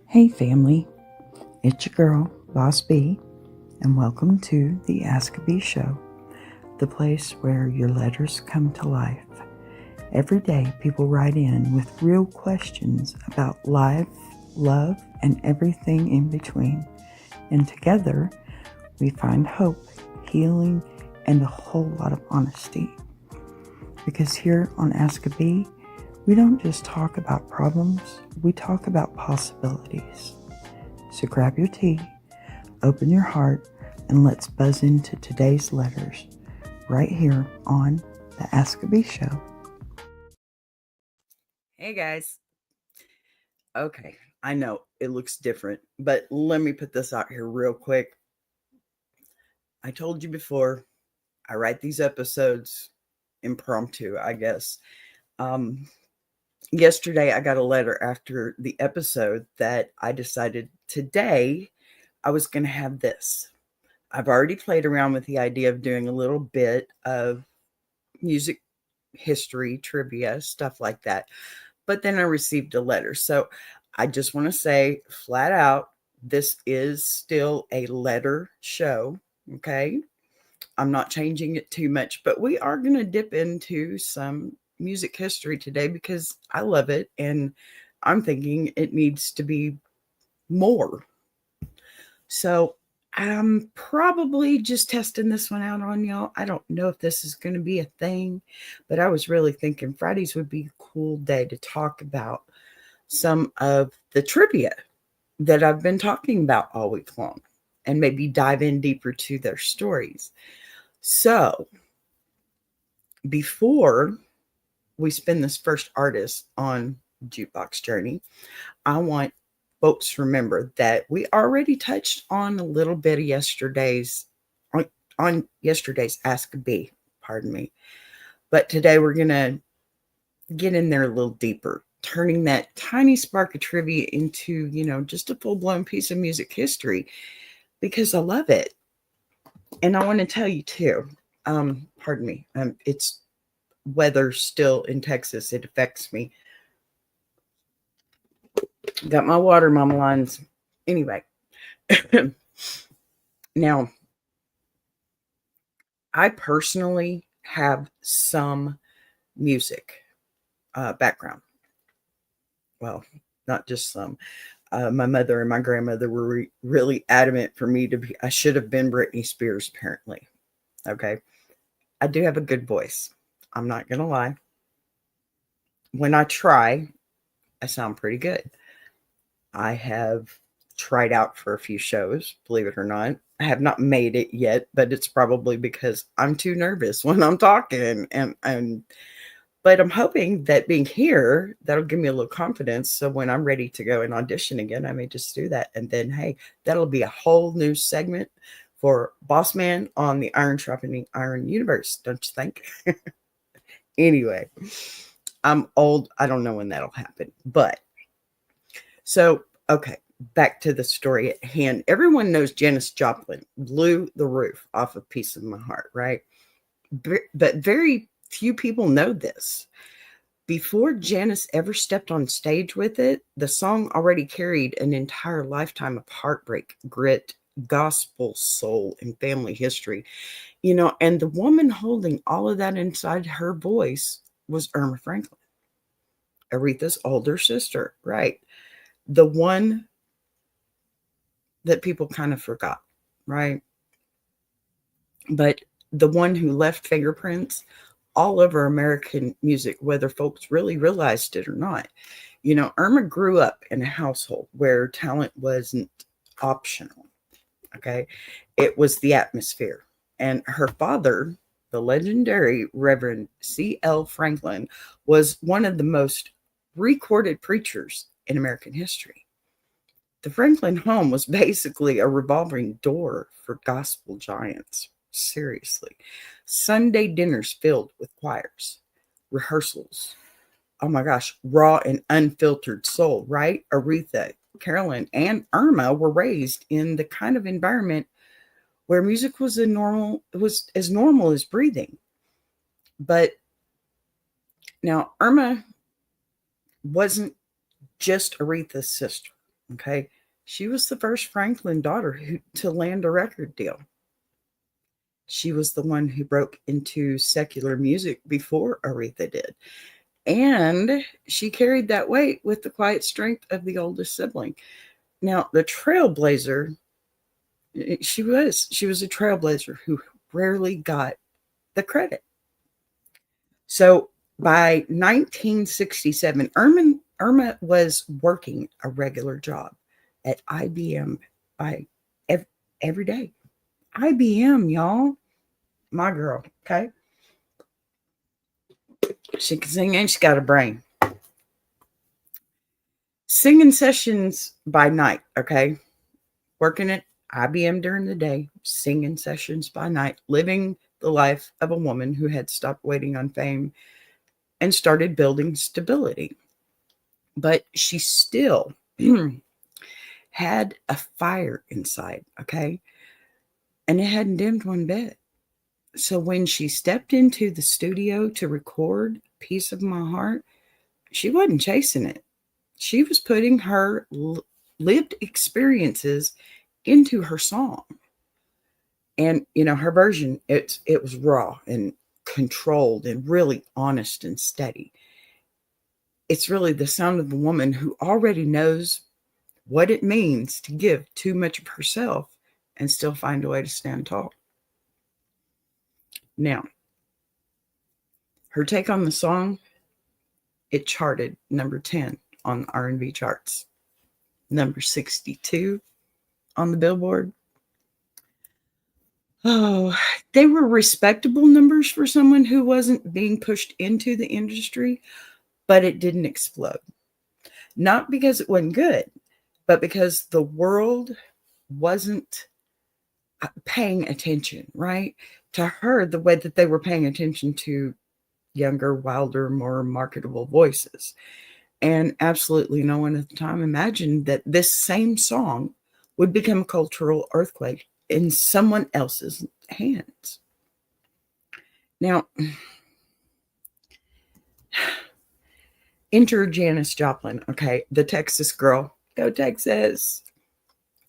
Hey family, it's your girl, Boss B, and welcome to the Ask a Bee Show, the place where your letters come to life. Every day people write in with real questions about life, love, and everything in between. And together we find hope, healing, and a whole lot of honesty. Because here on Ask a Bee, we don't just talk about problems, we talk about possibilities. So grab your tea, open your heart, and let's buzz into today's letters right here on the Ask a Bee Show. Hey guys. Okay, I know it looks different, but let me put this out here real quick. I told you before, I write these episodes impromptu, I guess. Yesterday, I got a letter after the episode that I decided today I was going to have this. I've already played around with the idea of doing a little bit of music history, trivia, stuff like that. But then I received a letter. So I just want to say flat out, this is still a letter show. Okay. I'm not changing it too much, but we are going to dip into some music history today because I love it. And I'm thinking it needs to be more. So I'm probably just testing this one out on y'all. I don't know if this is going to be a thing, but I was really thinking Fridays would be a cool day to talk about some of the trivia that I've been talking about all week long and maybe dive in deeper to their stories. So before we spin this first artist on Jukebox Journey, I want folks to remember that we already touched on a little bit of on yesterday's Ask a Bee, pardon me. But today we're going to get in there a little deeper, turning that tiny spark of trivia into, just a full-blown piece of music history because I love it. And I want to tell you too, pardon me, it's weather still in Texas. It affects me. Got my water, mama lines. Anyway, now I personally have some music background. Well, not just some. My mother and my grandmother were really adamant for me to be. I should have been Britney Spears, apparently. Okay, I do have a good voice. I'm not gonna lie. When I try, I sound pretty good. I have tried out for a few shows, believe it or not. I have not made it yet, but it's probably because I'm too nervous when I'm talking and but I'm hoping that being here, that'll give me a little confidence. So when I'm ready to go and audition again, I may just do that. And then, hey, that'll be a whole new segment for Boss Man on the Iron Sharpening Iron universe, don't you think? Anyway, I'm old. I don't know when that'll happen. But so, okay, back to the story at hand. Everyone knows Janis Joplin blew the roof off a Piece of My Heart, right? But very few people know this. Before Janis ever stepped on stage with it, the song already carried an entire lifetime of heartbreak, grit, gospel, soul, and family history. And the woman holding all of that inside her voice was Irma Franklin, Aretha's older sister, right? The one that people kind of forgot, right? But the one who left fingerprints all over American music, whether folks really realized it or not. Irma grew up in a household where talent wasn't optional. Okay. It was the atmosphere. And her father, the legendary Reverend C.L. Franklin, was one of the most recorded preachers in American history. The Franklin home was basically a revolving door for gospel giants. Seriously. Sunday dinners filled with choirs, rehearsals. Oh my gosh, raw and unfiltered soul, right? Aretha, Carolyn, and Irma were raised in the kind of environment where music was as normal as breathing. But now Irma wasn't just Aretha's sister. Okay. She was the first Franklin daughter to land a record deal. She was the one who broke into secular music before Aretha did. And she carried that weight with the quiet strength of the oldest sibling. Now, the trailblazer, she was a trailblazer who rarely got the credit. So by 1967, Irma was working a regular job at IBM by every day. IBM, y'all. My girl, okay? She can sing and she got a brain. Singing sessions by night, okay? Working at IBM during the day, singing sessions by night, living the life of a woman who had stopped waiting on fame and started building stability. But she still had a fire inside, okay? And it hadn't dimmed one bit. So when she stepped into the studio to record Piece of My Heart, she wasn't chasing it. She was putting her lived experiences into her song. And her version, it was raw and controlled and really honest and steady. It's really the sound of the woman who already knows what it means to give too much of herself and still find a way to stand tall. Now, her take on the song, it charted number 10 on R&B charts, number 62 on the Billboard. Oh, they were respectable numbers for someone who wasn't being pushed into the industry, but it didn't explode. Not because it wasn't good, but because the world wasn't paying attention, right? To her, the way that they were paying attention to younger, wilder, more marketable voices. And absolutely no one at the time imagined that this same song would become a cultural earthquake in someone else's hands. Now, enter Janis Joplin, okay, the Texas girl, go Texas,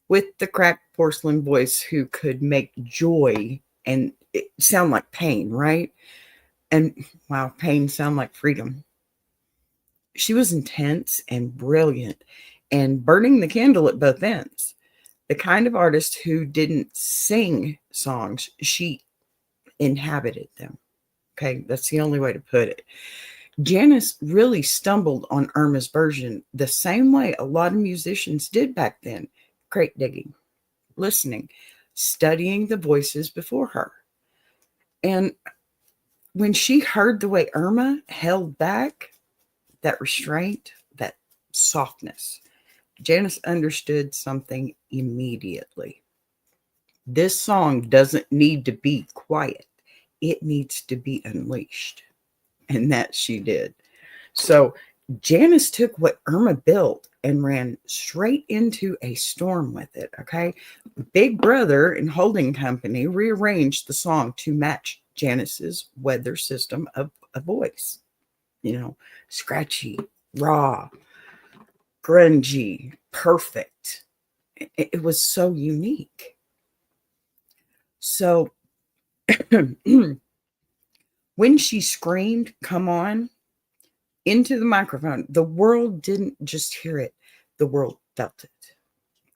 with the cracked porcelain voice who could make joy and it sound like pain, right? And wow, pain sound like freedom. She was intense and brilliant and burning the candle at both ends. The kind of artist who didn't sing songs, she inhabited them. Okay, that's the only way to put it. Janis really stumbled on Irma's version the same way a lot of musicians did back then, crate digging, listening, studying the voices before her. And when she heard the way Irma held back, that restraint, that softness, Janis understood something immediately. This song doesn't need to be quiet. It needs to be unleashed. And that she did. So Janis took what Irma built and ran straight into a storm with it, okay? Big Brother and Holding Company rearranged the song to match Janis's weather system of a voice. Scratchy, raw, grungy, perfect. It was so unique. So when she screamed, "Come on," into the microphone, the world didn't just hear it, the world felt it.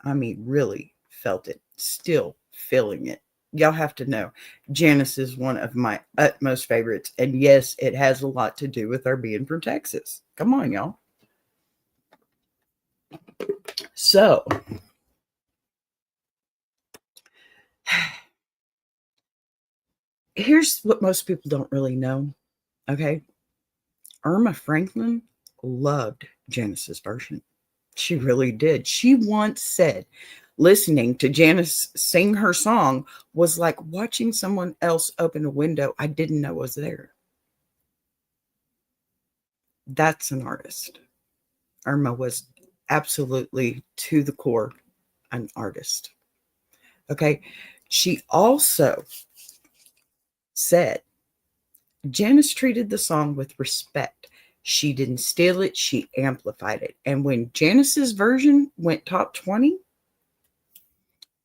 I mean, really felt it, still feeling it. Y'all have to know, Janis is one of my utmost favorites. And yes, it has a lot to do with her being from Texas. Come on, y'all. So, here's what most people don't really know, okay? Irma Franklin loved Janis's version. She really did. She once said, listening to Janis sing her song was like watching someone else open a window I didn't know was there. That's an artist. Irma was absolutely to the core an artist. Okay. She also said Janis treated the song with respect She didn't steal it, she amplified it. And when Janice's version went top 20,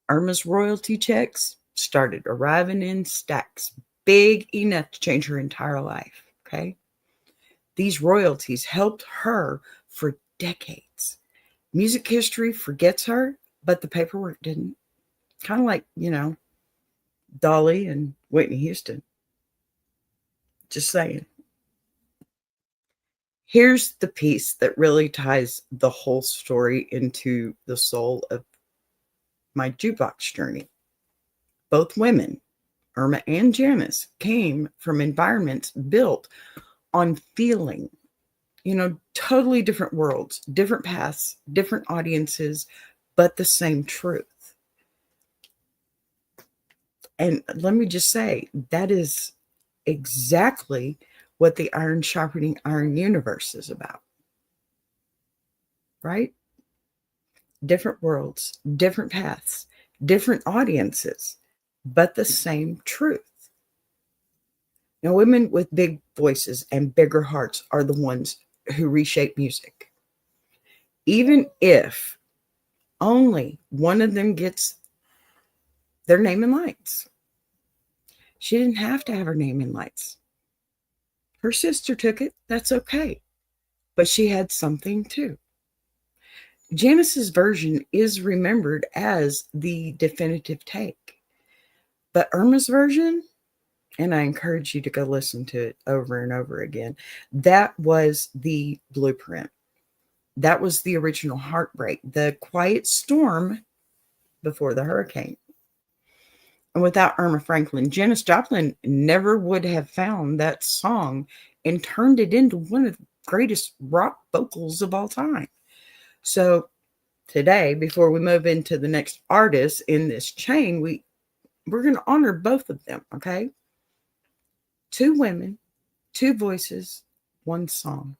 Irma's royalty checks started arriving in stacks, big enough to change her entire life. Okay. These royalties helped her for decades. Music history forgets her, but the paperwork didn't. Kind of like, Dolly and Whitney Houston. Just saying. Here's the piece that really ties the whole story into the soul of my jukebox journey. Both women, Irma and Janice, came from environments built on feeling, totally different worlds, different paths, different audiences, but the same truth. And let me just say, that is exactly what the iron sharpening iron universe is about. Right? Different worlds, different paths, different audiences, but the same truth. Now, women with big voices and bigger hearts are the ones who reshape music. Even if only one of them gets their name in lights. She didn't have to have her name in lights. Her sister took it. That's okay. But she had something too. Janice's version is remembered as the definitive take. But Irma's version, and I encourage you to go listen to it over and over again, that was the blueprint. That was the original heartbreak, the quiet storm before the hurricane. And without Irma Franklin, Janis Joplin never would have found that song and turned it into one of the greatest rock vocals of all time. So today, before we move into the next artist in this chain, we're going to honor both of them, okay? Two women, two voices, one song.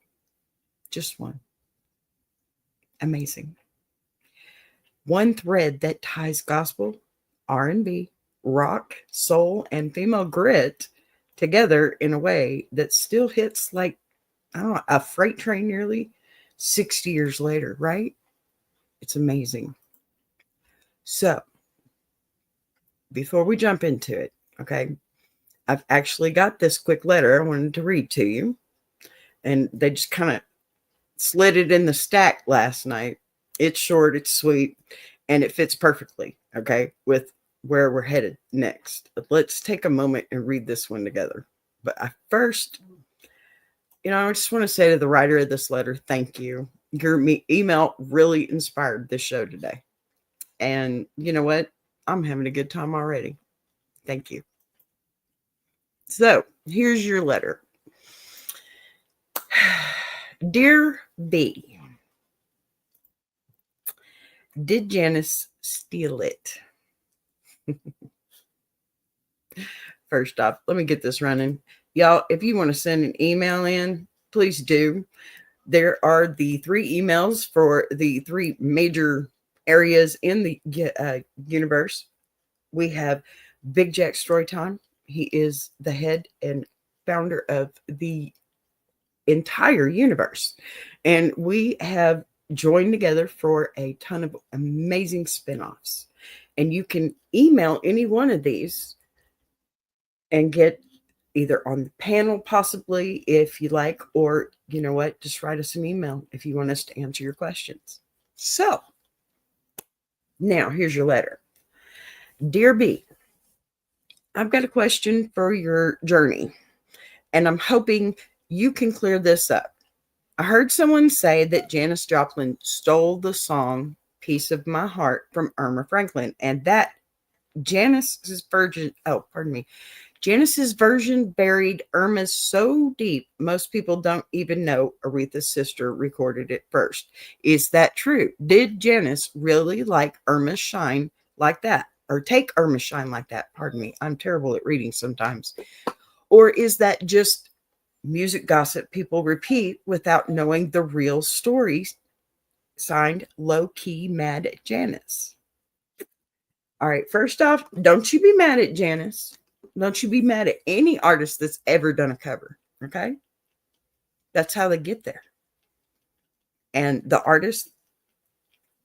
Just one. Amazing. One thread that ties gospel, R&B, rock, soul, and female grit together in a way that still hits like, I don't know, a freight train nearly 60 years later, right? It's amazing. So, before we jump into it, okay, I've actually got this quick letter I wanted to read to you. And they just kind of slid it in the stack last night. It's short, it's sweet, and it fits perfectly, okay, with where we're headed next. But let's take a moment and read this one together. But I first, I just want to say to the writer of this letter, thank you. Your email really inspired this show today. And you know what? I'm having a good time already. Thank you. So here's your letter. Dear B, did Janice steal it? First off, let me get this running. Y'all, if you want to send an email in, please do. There are the 3 emails for the 3 major areas in the universe. We have Big Jack Storytime. He is the head and founder of the entire universe. And we have joined together for a ton of amazing spinoffs. And you can email any one of these and get either on the panel possibly if you like, or you know what, just write us an email if you want us to answer your questions. So now here's your letter. Dear B, I've got a question for your journey, and I'm hoping you can clear this up. I heard someone say that Janis Joplin stole the song Piece of My Heart from Irma Franklin, and that Janis's version buried Irma's so deep, most people don't even know Aretha's sister recorded it first. Is that true? Did Janis really like Irma's shine like that? Or take Irma's shine like that? Pardon me. I'm terrible at reading sometimes. Or is that just music gossip people repeat without knowing the real story? Signed, Low Key Mad at Janis. All right, first off, don't you be mad at Janis. Don't you be mad at any artist that's ever done a cover, okay? That's how they get there. And the artist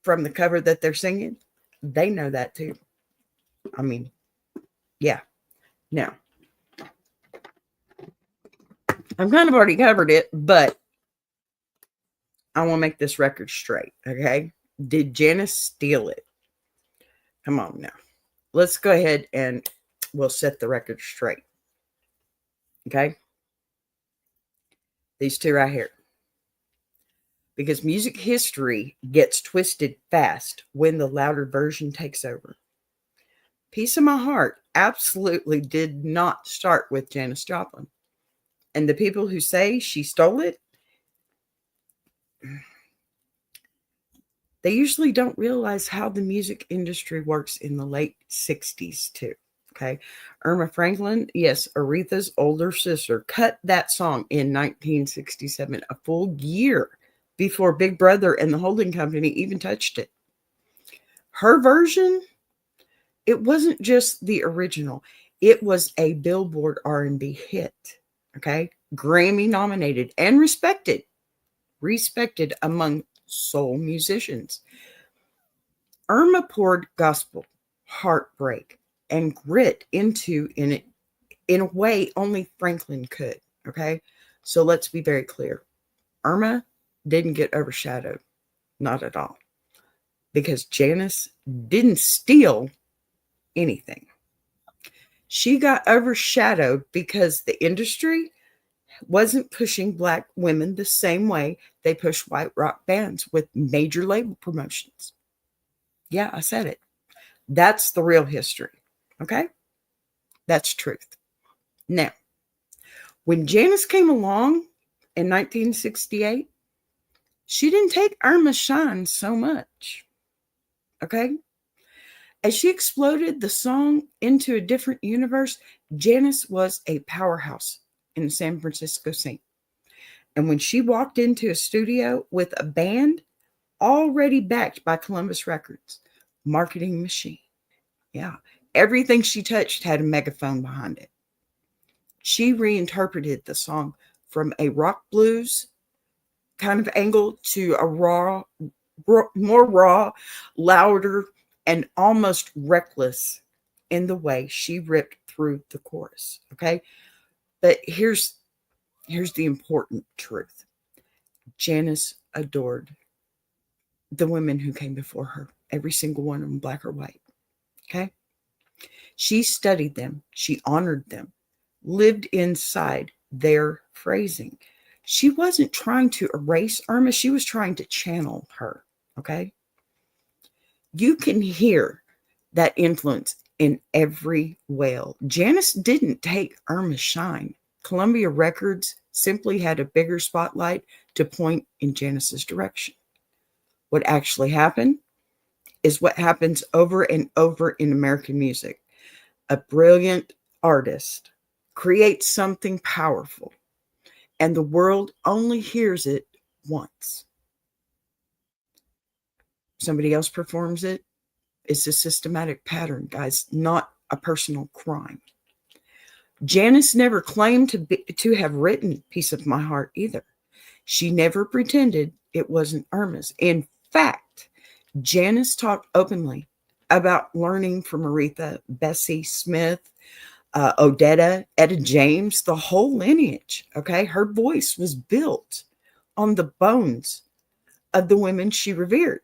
from the cover that they're singing, they know that too. I mean, yeah. Now, I've kind of already covered it, but I want to make this record straight, okay? Did Janis steal it? Come on now. Let's go ahead and we'll set the record straight. Okay? These two right here. Because music history gets twisted fast when the louder version takes over. Piece of My Heart absolutely did not start with Janis Joplin. And the people who say she stole it, they usually don't realize how the music industry works in the late 60s too. Okay. Irma Franklin, yes, Aretha's older sister, cut that song in 1967, a full year before Big Brother and the holding company even touched it. Her version, it wasn't just the original. It was a Billboard R&B hit. Okay. Grammy nominated and respected among soul musicians. Irma poured gospel, heartbreak, and grit into it in a way only Franklin could. Okay. So let's be very clear. Irma didn't get overshadowed. Not at all. Because Janis didn't steal anything. She got overshadowed because the industry wasn't pushing Black women the same way they push white rock bands with major label promotions. Yeah, I said it. That's the real history. Okay? That's truth. Now, when Janis came along in 1968, she didn't take Irma's shine so much. Okay? As she exploded the song into a different universe, Janis was a powerhouse in the San Francisco scene. And when she walked into a studio with a band already backed by Columbus Records, marketing machine, yeah, everything she touched had a megaphone behind it. She reinterpreted the song from a rock blues kind of angle to a more raw, louder, and almost reckless in the way she ripped through the chorus. Okay. But here's the important truth. Janis adored the women who came before her, every single one of them, Black or white. Okay. She studied them. She honored them, lived inside their phrasing. She wasn't trying to erase Irma. She was trying to channel her. Okay. You can hear that influence in every wail. Janis didn't take Irma's shine. Columbia Records simply had a bigger spotlight to point in Janis's direction. What actually happened is what happens over and over in American music. A brilliant artist creates something powerful, and the world only hears it once. Somebody else performs it. It's a systematic pattern, guys, not a personal crime. Janis never claimed to have written Piece of My Heart either. She never pretended it wasn't Irma's. In fact, Janis talked openly about learning from Aretha, Bessie Smith, Odetta, Etta James, the whole lineage. Okay. Her voice was built on the bones of the women she revered.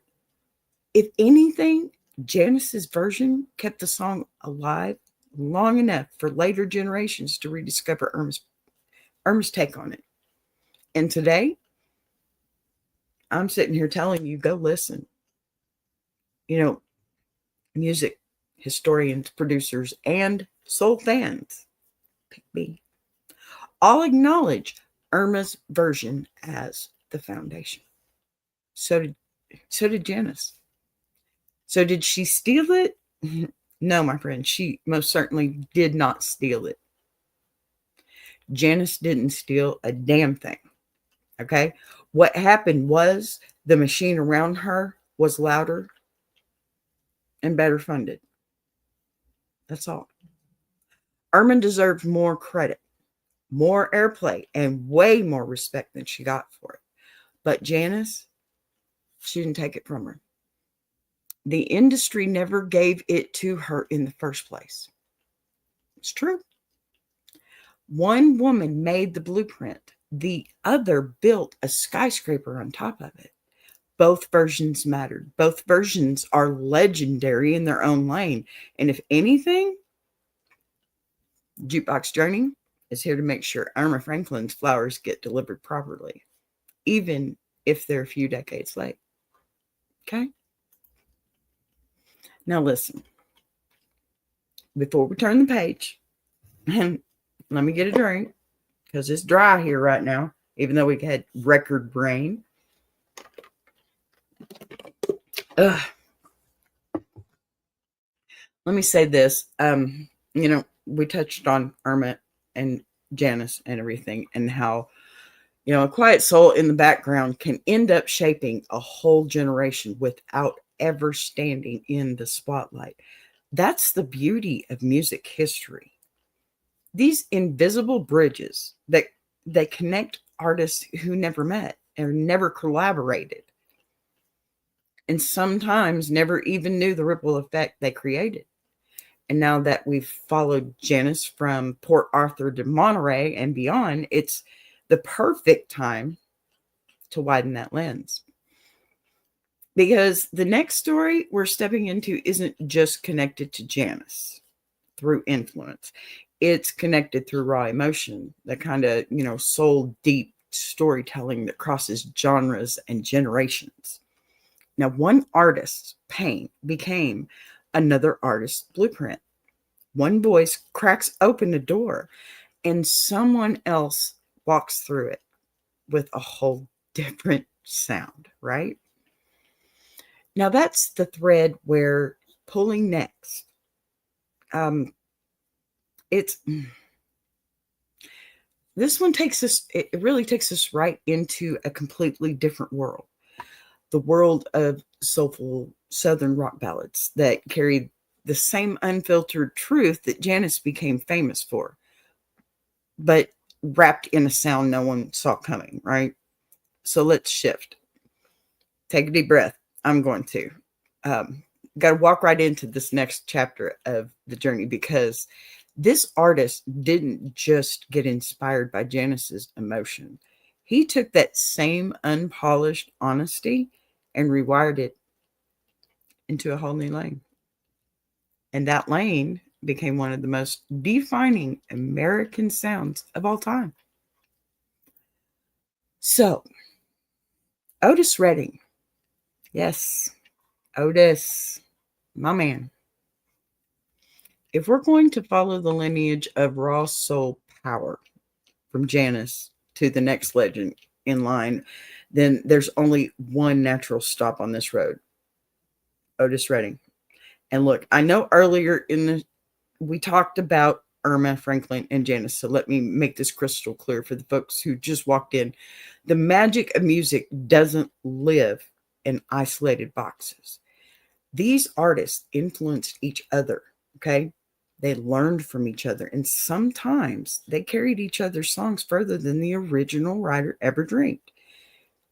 If anything, Janis's version kept the song alive long enough for later generations to rediscover Irma's take on it. And today, I'm sitting here telling you, go listen. You know, music historians, producers, and soul fans, pick me, all acknowledge Irma's version as the foundation. So did Janis. So did she steal it? No, my friend, she most certainly did not steal it. Janis didn't steal a damn thing. Okay? What happened was the machine around her was louder and better funded. That's all. Irma deserved more credit, more airplay, and way more respect than she got for it. But Janice, she didn't take it from her. The industry never gave it to her in the first place. It's true. One woman made the blueprint. The other built a skyscraper on top of it. Both versions mattered. Both versions are legendary in their own lane. And if anything, Jukebox Journey is here to make sure Irma Franklin's flowers get delivered properly, even if they're a few decades late. Okay? Now listen. Before we turn the page, and let me get a drink because it's dry here right now, even though we had record rain. Let me say this. We touched on Irma and Janice and everything, and how, a quiet soul in the background can end up shaping a whole generation without ever standing in the spotlight. That's the beauty of music history. These invisible bridges that connect artists who never met or never collaborated, and sometimes never even knew the ripple effect they created. And now that we've followed Janice from Port Arthur to Monterey and beyond, it's the perfect time to widen that lens. Because the next story we're stepping into isn't just connected to Janice through influence. It's connected through raw emotion, that kind of, soul deep storytelling that crosses genres and generations. Now, one artist's pain became another artist's blueprint. One voice cracks open a door and someone else walks through it with a whole different sound, right? Now, that's the thread we're pulling next. This one it really takes us right into a completely different world. The world of soulful Southern rock ballads that carried the same unfiltered truth that Janice became famous for, but wrapped in a sound no one saw coming, right? So let's shift. Take a deep breath. I'm going to. Got to walk right into this next chapter of the journey, because this artist didn't just get inspired by Janice's emotion. He took that same unpolished honesty and rewired it into a whole new lane. And that lane became one of the most defining American sounds of all time. So, Otis Redding. Yes, Otis, my man. If we're going to follow the lineage of raw soul power from Janice to the next legend in line, then there's only one natural stop on this road. Otis Redding. And look, I know earlier we talked about Irma Franklin and Janice, so let me make this crystal clear for the folks who just walked in. The magic of music doesn't live in isolated boxes. These artists influenced each other, okay? They learned from each other, and sometimes they carried each other's songs further than the original writer ever dreamed.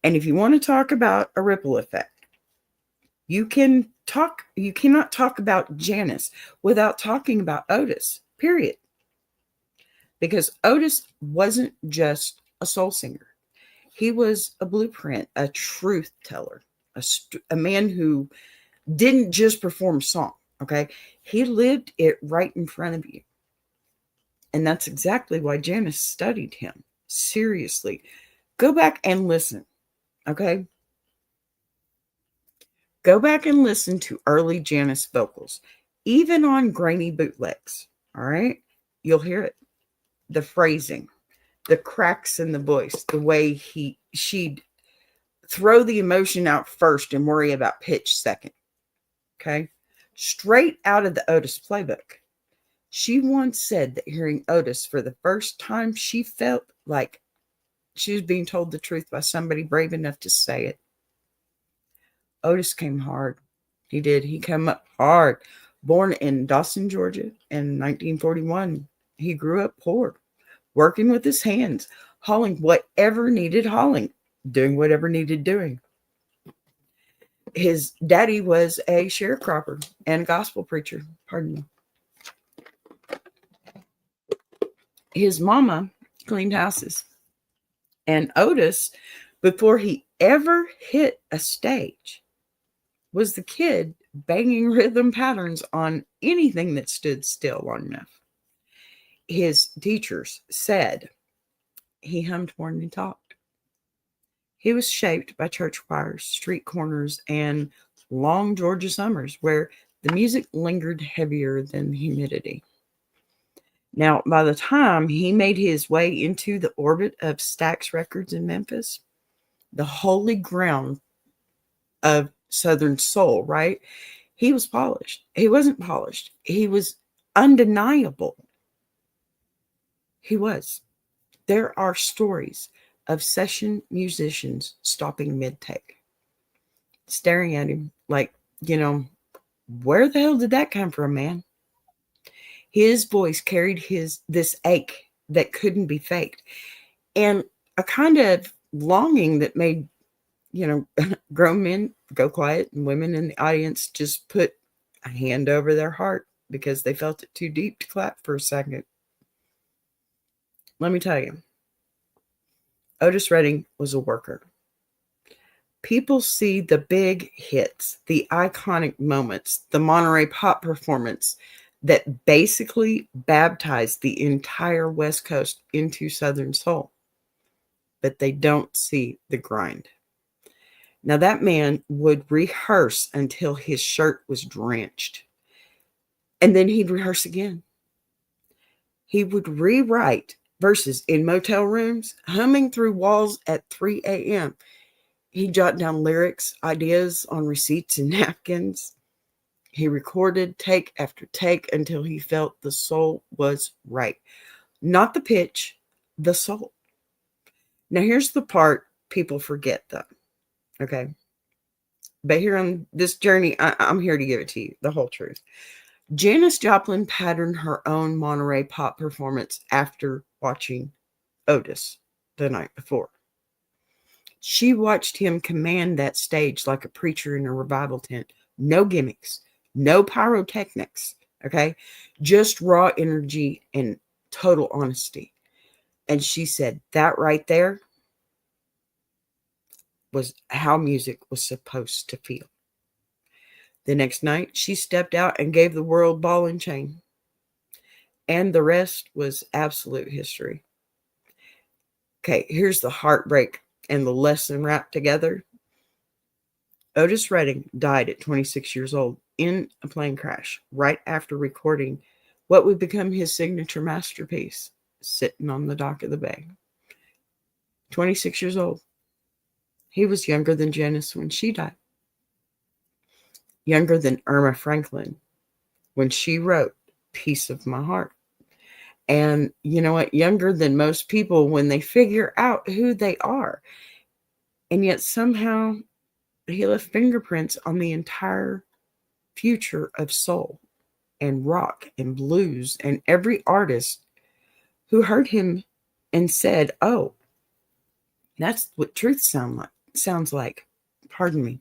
And if you want to talk about a ripple effect, you cannot talk about Janice without talking about Otis, period. Because Otis wasn't just a soul singer. He was a blueprint, a truth teller, a man who didn't just perform a song, okay? He lived it right in front of you. And that's exactly why Janice studied him. Seriously. Go back and listen, okay? Go back and listen to early Janice vocals, even on grainy bootlegs, all right? You'll hear it. The phrasing, the cracks in the voice, the way she'd throw the emotion out first and worry about pitch second, okay? Straight out of the Otis playbook. She once said that hearing Otis for the first time, she felt like she was being told the truth by somebody brave enough to say it. Otis came hard. He did. He came up hard. Born in Dawson, Georgia in 1941. He grew up poor. working with his hands, hauling whatever needed hauling, doing whatever needed doing. His daddy was a sharecropper and gospel preacher. Pardon me. His mama cleaned houses. And Otis, before he ever hit a stage, was the kid banging rhythm patterns on anything that stood still long enough. His teachers said he hummed more than he talked. He was shaped by church choirs, street corners, and long Georgia summers where the music lingered heavier than humidity. Now, by the time he made his way into the orbit of Stax Records in Memphis, the holy ground of Southern soul, right? He was polished. He wasn't polished. He was undeniable. He was. There are stories of session musicians stopping mid-take, staring at him like, where the hell did that come from, man? His voice carried this ache that couldn't be faked, and a kind of longing that made, grown men go quiet and women in the audience just put a hand over their heart because they felt it too deep to clap for a second. Let me tell you, Otis Redding was a worker. People see the big hits, the iconic moments, the Monterey Pop performance that basically baptized the entire West Coast into Southern soul, but they don't see the grind. Now, that man would rehearse until his shirt was drenched, and then he'd rehearse again. He would rewrite verses in motel rooms, humming through walls at 3 a.m. He'd jot down lyrics, ideas on receipts and napkins. He recorded take after take until he felt the soul was right. Not the pitch, the soul. Now, here's the part people forget, though. Okay? But here on this journey, I'm here to give it to you, the whole truth. Janis Joplin patterned her own Monterey Pop performance after watching Otis the night before. She watched him command that stage like a preacher in a revival tent. No gimmicks, no pyrotechnics, okay? Just raw energy and total honesty. And she said that right there was how music was supposed to feel. The next night, she stepped out and gave the world ball and chain. And the rest was absolute history. Okay, here's the heartbreak and the lesson wrapped together. Otis Redding died at 26 years old in a plane crash right after recording what would become his signature masterpiece, Sitting on the Dock of the Bay. 26 years old. He was younger than Janis when she died. Younger than Irma Franklin when she wrote Piece of My Heart. And you know what? Younger than most people when they figure out who they are. And yet somehow he left fingerprints on the entire future of soul and rock and blues and every artist who heard him and said, oh, that's what truth sounds like. Pardon me.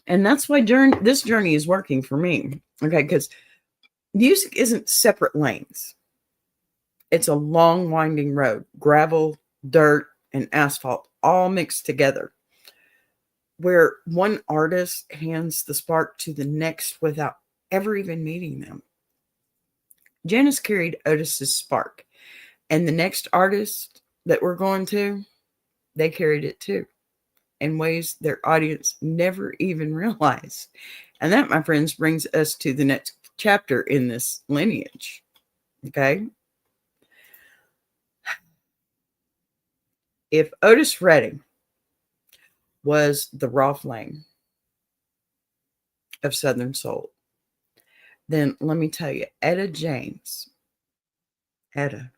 And that's why this journey is working for me. Okay, because music isn't separate lanes. It's a long, winding road. Gravel, dirt, and asphalt all mixed together, where one artist hands the spark to the next without ever even meeting them. Janis carried Otis's spark, and the next artist that we're going to, they carried it too, in ways their audience never even realized. And that, my friends, brings us to the next chapter in this lineage. Okay? If Otis Redding was the raw flame of Southern soul, then let me tell you, Etta James, that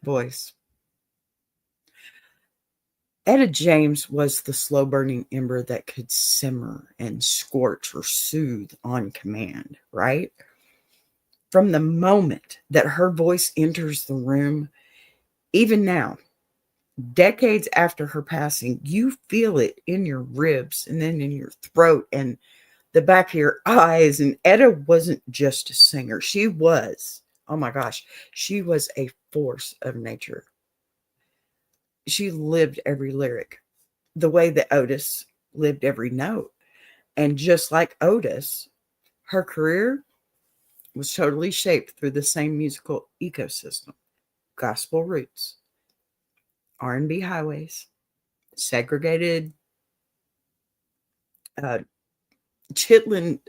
voice. Etta James was the slow burning ember that could simmer and scorch or soothe on command, right? From the moment that her voice enters the room, even now, decades after her passing, you feel it in your ribs and then in your throat and the back of your eyes. And Etta wasn't just a singer. She was, oh my gosh, she was a force of nature. She lived every lyric the way that Otis lived every note. And just like Otis, her career was totally shaped through the same musical ecosystem: gospel roots, R&B highways, segregated uh, Chitlin.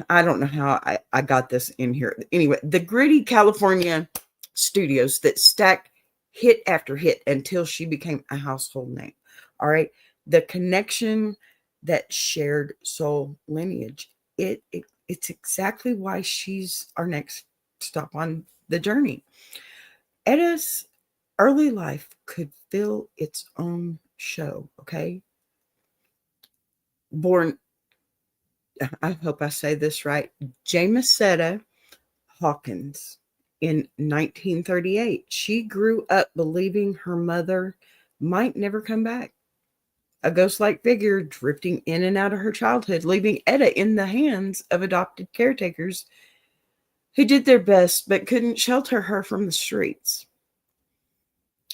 I don't know how I got this in here. Anyway, the gritty California studios that stacked hit after hit until she became a household name. All right. The connection, that shared soul lineage, it's exactly why she's our next stop on the journey. Etta's early life could fill its own show. Okay. Born, I hope I say this right, Jamesetta Hawkins in 1938. She grew up believing her mother might never come back, a ghost like figure drifting in and out of her childhood, leaving Etta in the hands of adopted caretakers who did their best but couldn't shelter her from the streets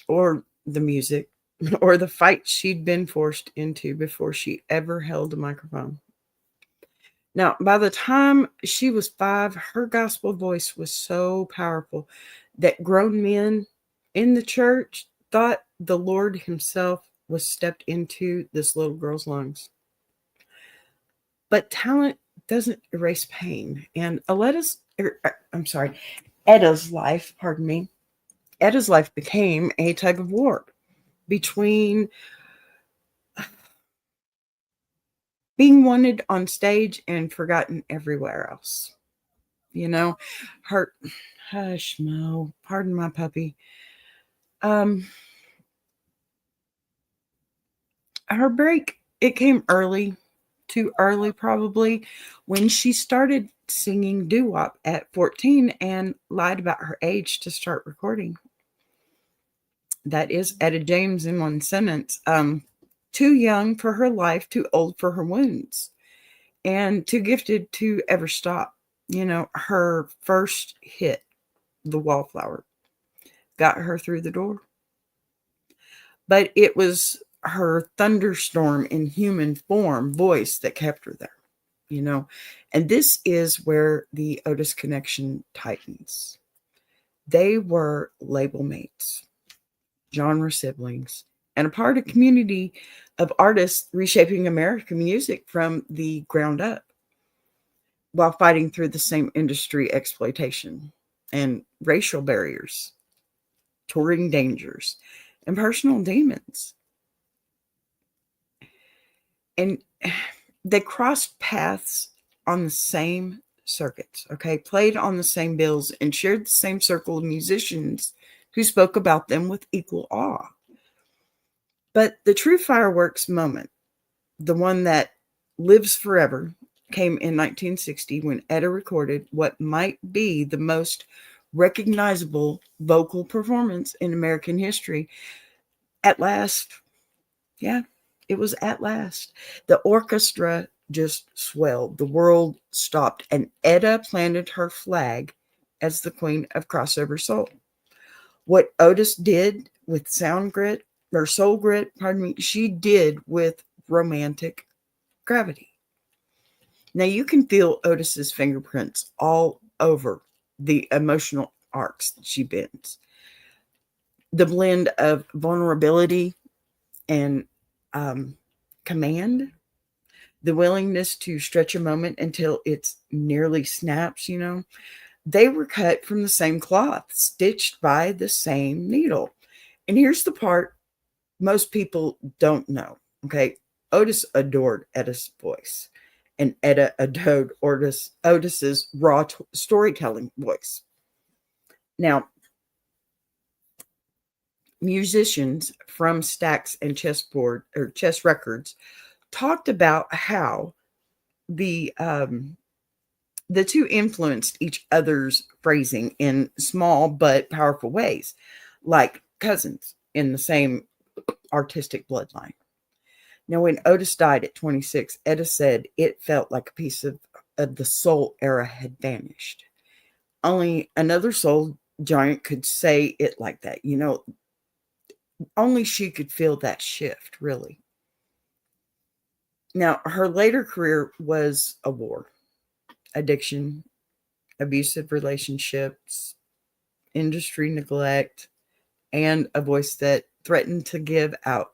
or the music or the fight she'd been forced into before she ever held a microphone. Now, by the time she was 5, her gospel voice was so powerful that grown men in the church thought the Lord himself was stepped into this little girl's lungs. But talent doesn't erase pain. And Etta's life, pardon me, Etta's life became a tug of war between being wanted on stage and forgotten everywhere else. You know, her, hush, Mo, pardon my puppy. Um, her break, it came early, too early probably, when she started singing doo-wop at 14 and lied about her age to start recording. That is Etta James in one sentence. Too young for her life, too old for her wounds, and too gifted to ever stop. You know, her first hit, The Wallflower, got her through the door. But it was her thunderstorm in human form voice that kept her there, you know. And this is where the Otis connection tightens. They were label mates, genre siblings, and a part of a community of artists reshaping American music from the ground up while fighting through the same industry exploitation and racial barriers, touring dangers, and personal demons. And they crossed paths on the same circuits, okay, played on the same bills, and shared the same circle of musicians who spoke about them with equal awe. But the true fireworks moment, the one that lives forever, came in 1960 when Etta recorded what might be the most recognizable vocal performance in American history. At last, yeah, it was at last. The orchestra just swelled. The world stopped, and Etta planted her flag as the queen of crossover soul. What Otis did with sound grit or soul grit, pardon me, she did with romantic gravity. Now you can feel Otis's fingerprints all over the emotional arcs that she bends. The blend of vulnerability and command, the willingness to stretch a moment until it's nearly snaps, you know, they were cut from the same cloth, stitched by the same needle. And here's the part most people don't know. Okay. Otis adored Etta's voice, and Etta adored Otis's raw storytelling voice. Now, musicians from Stax and Chessboard or Chess Records talked about how the The two influenced each other's phrasing in small but powerful ways, like cousins in the same artistic bloodline. Now, when Otis died at 26, Etta said it felt like a piece of the soul era had vanished. Only another soul giant could say it like that. Only she could feel that shift, really. Now, her later career was a war, addiction, abusive relationships, industry neglect, and a voice that threatened to give out,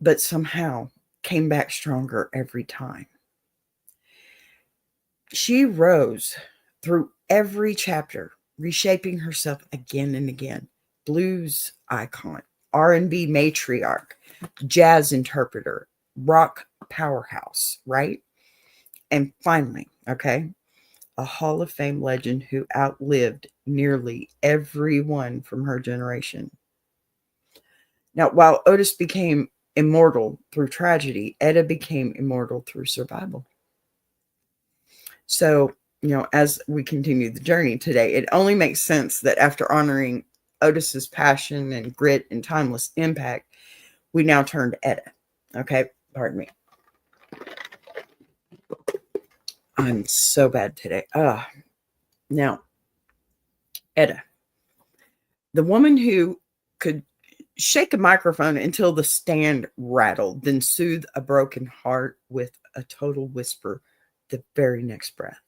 but somehow came back stronger every time. She rose through every chapter, reshaping herself again and again. Blues icon, R&B matriarch, jazz interpreter, rock powerhouse, right? And finally, okay, a Hall of Fame legend who outlived nearly everyone from her generation. Now, while Otis became immortal through tragedy, Etta became immortal through survival. So, as we continue the journey today, it only makes sense that after honoring Otis's passion and grit and timeless impact, we now turn to Etta. Okay, pardon me. I'm so bad today. Now, Etta, the woman who could shake a microphone until the stand rattled, then soothe a broken heart with a total whisper the very next breath.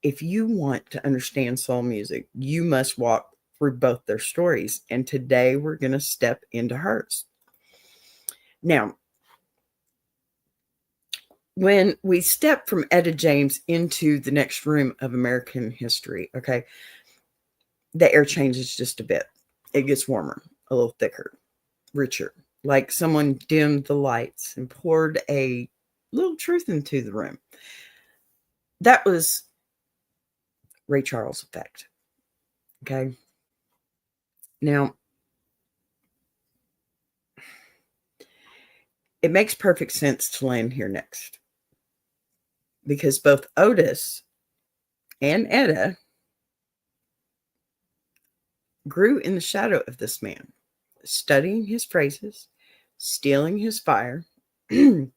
If you want to understand soul music, you must walk through both their stories. And today we're going to step into hers. Now, when we step from Etta James into the next room of American history, okay, the air changes just a bit. It gets warmer, a little thicker, richer, like someone dimmed the lights and poured a little truth into the room. That was Ray Charles' effect. Okay. Now, it makes perfect sense to land here next because both Otis and Etta grew in the shadow of this man, studying his phrases, stealing his fire, pardon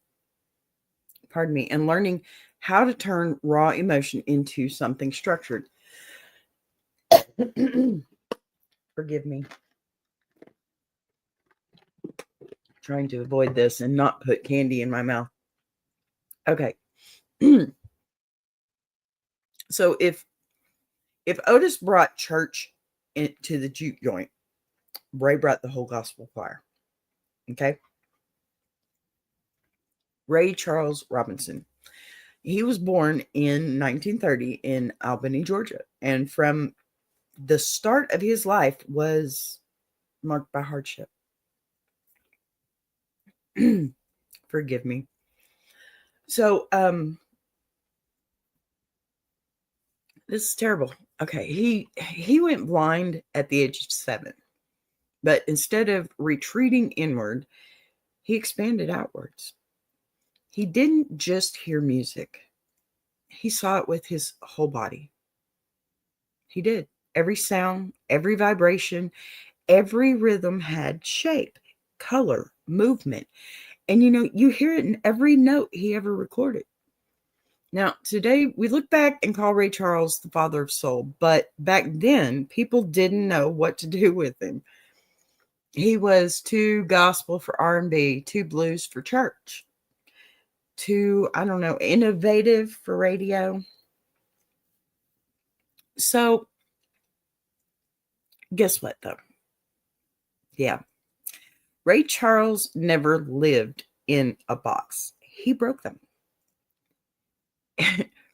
me, and learning how to turn raw emotion into something structured. Forgive me. Trying to avoid this and not put candy in my mouth. Okay. So if Otis brought church into the juke joint, Ray brought the whole gospel choir. Okay. Ray Charles Robinson. He was born in 1930 in Albany, Georgia, and from the start of his life was marked by hardship. Forgive me. So, this is terrible. Okay, he went blind at the age of 7, but instead of retreating inward, he expanded outwards. He didn't just hear music; he saw it with his whole body. He did. Every sound, every vibration, every rhythm had shape, color, movement. And you hear it in every note he ever recorded. Now, today we look back and call Ray Charles the father of soul, but back then people didn't know what to do with him. He was too gospel for R&B, too blues for church, too, I don't know, innovative for radio. So, guess what though? Yeah. Ray Charles never lived in a box. He broke them.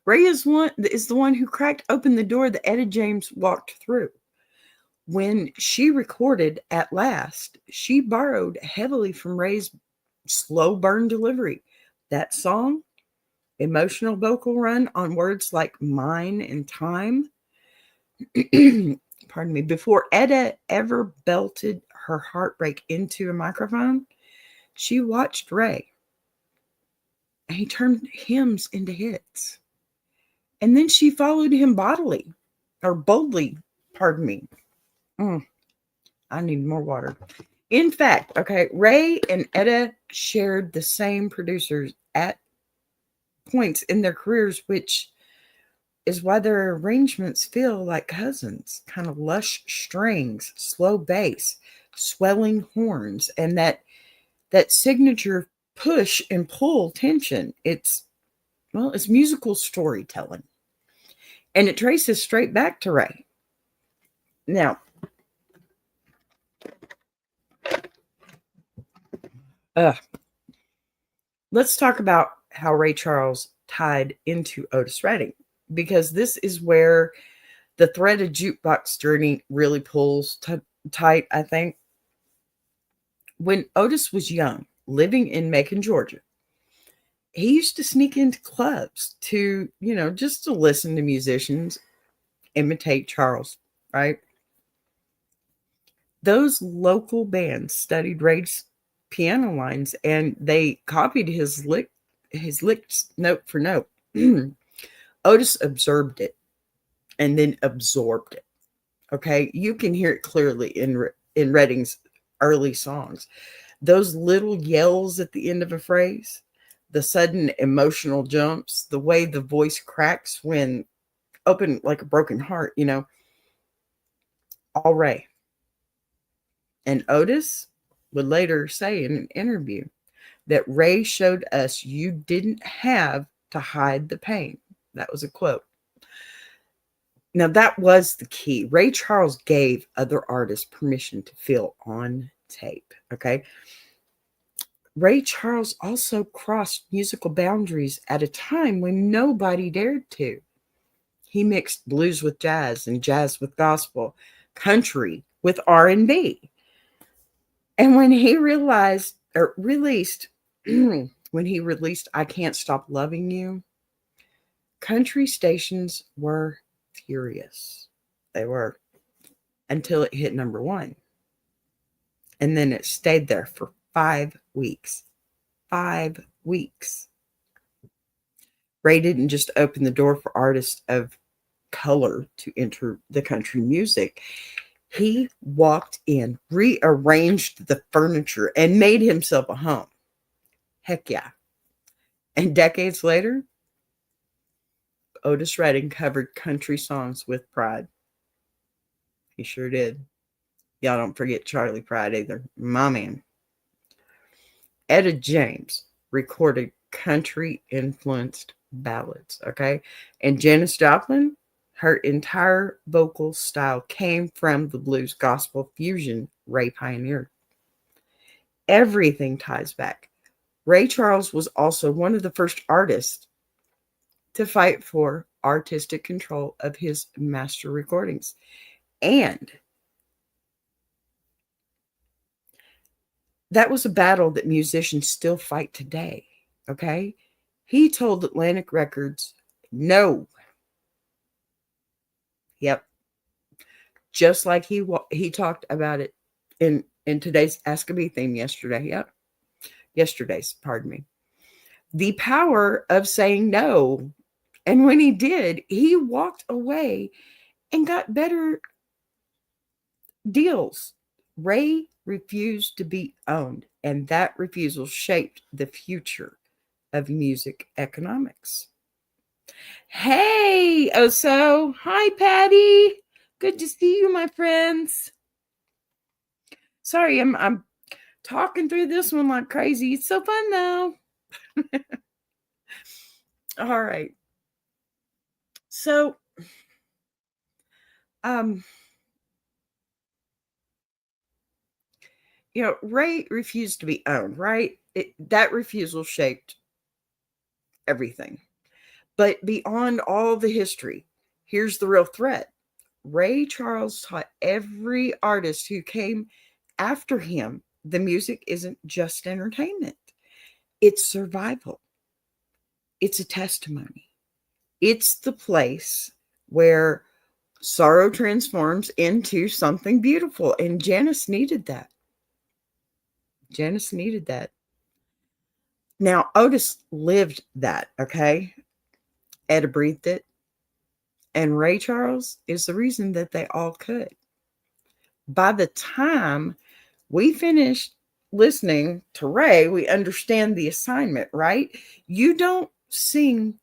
Ray is the one who cracked open the door that Etta James walked through. When she recorded At Last, she borrowed heavily from Ray's slow burn delivery. That song, emotional vocal run on words like mine and time. Pardon me. Before Etta ever belted her heartbreak into a microphone, she watched Ray. and he turned hymns into hits. And then she followed him boldly, pardon me. Mm, I need more water. In fact, okay, Ray and Etta shared the same producers at points in their careers, which is why their arrangements feel like cousins, kind of lush strings, slow bass, swelling horns, and that signature push and pull tension. It's musical storytelling. And it traces straight back to Ray. Now, uh, let's talk about how Ray Charles tied into Otis Redding, because this is where the thread of Jukebox Journey really pulls tight, I think. When Otis was young, living in Macon, Georgia, he used to sneak into clubs to, just to listen to musicians imitate Charles, right? Those local bands studied Ray's piano lines and they copied his licks note for note. Otis observed it and then absorbed it. Okay, you can hear it clearly in Redding's early songs. Those little yells at the end of a phrase, the sudden emotional jumps, the way the voice cracks when open like a broken heart, all Ray. And Otis would later say in an interview that Ray showed us you didn't have to hide the pain. That was a quote. Now, that was the key. Ray Charles gave other artists permission to feel on tape. Okay. Ray Charles also crossed musical boundaries at a time when nobody dared to. He mixed blues with jazz and jazz with gospel, country with R&B. And when he realized or released, when he released I Can't Stop Loving You, country stations were furious. They were, until it hit number one. And then it stayed there for 5 weeks. 5 weeks. Ray didn't just open the door for artists of color to enter the country music. He walked in, rearranged the furniture, and made himself a home. Heck yeah. And decades later, Otis Redding covered country songs with pride. He sure did. Y'all don't forget Charlie Pride either. My man. Etta James recorded country-influenced ballads, okay? And Janis Joplin, her entire vocal style came from the blues gospel fusion Ray pioneered. Everything ties back. Ray Charles was also one of the first artists to fight for artistic control of his master recordings. And that was a battle that musicians still fight today, okay? He told Atlantic Records, no. Yep. Just like he talked about it in today's Ask a Bee theme yesterday. Yep. Yesterday's, pardon me. The power of saying no. And when he did, he walked away and got better deals. Ray refused to be owned, and that refusal shaped the future of music economics. Hey, Oso. Hi, Patty. Good to see you, my friends. Sorry, I'm talking through this one like crazy. It's so fun, though. All right. So, Ray refused to be owned, right? That refusal shaped everything. But beyond all the history, here's the real threat. Ray Charles taught every artist who came after him the music isn't just entertainment, it's survival, it's a testimony, it's the place where sorrow transforms into something beautiful. And Janis needed that. Janis needed that. Now, Otis lived that, okay? Etta breathed it. And Ray Charles is the reason that they all could. By the time we finished listening to Ray, we understand the assignment, right? You don't sing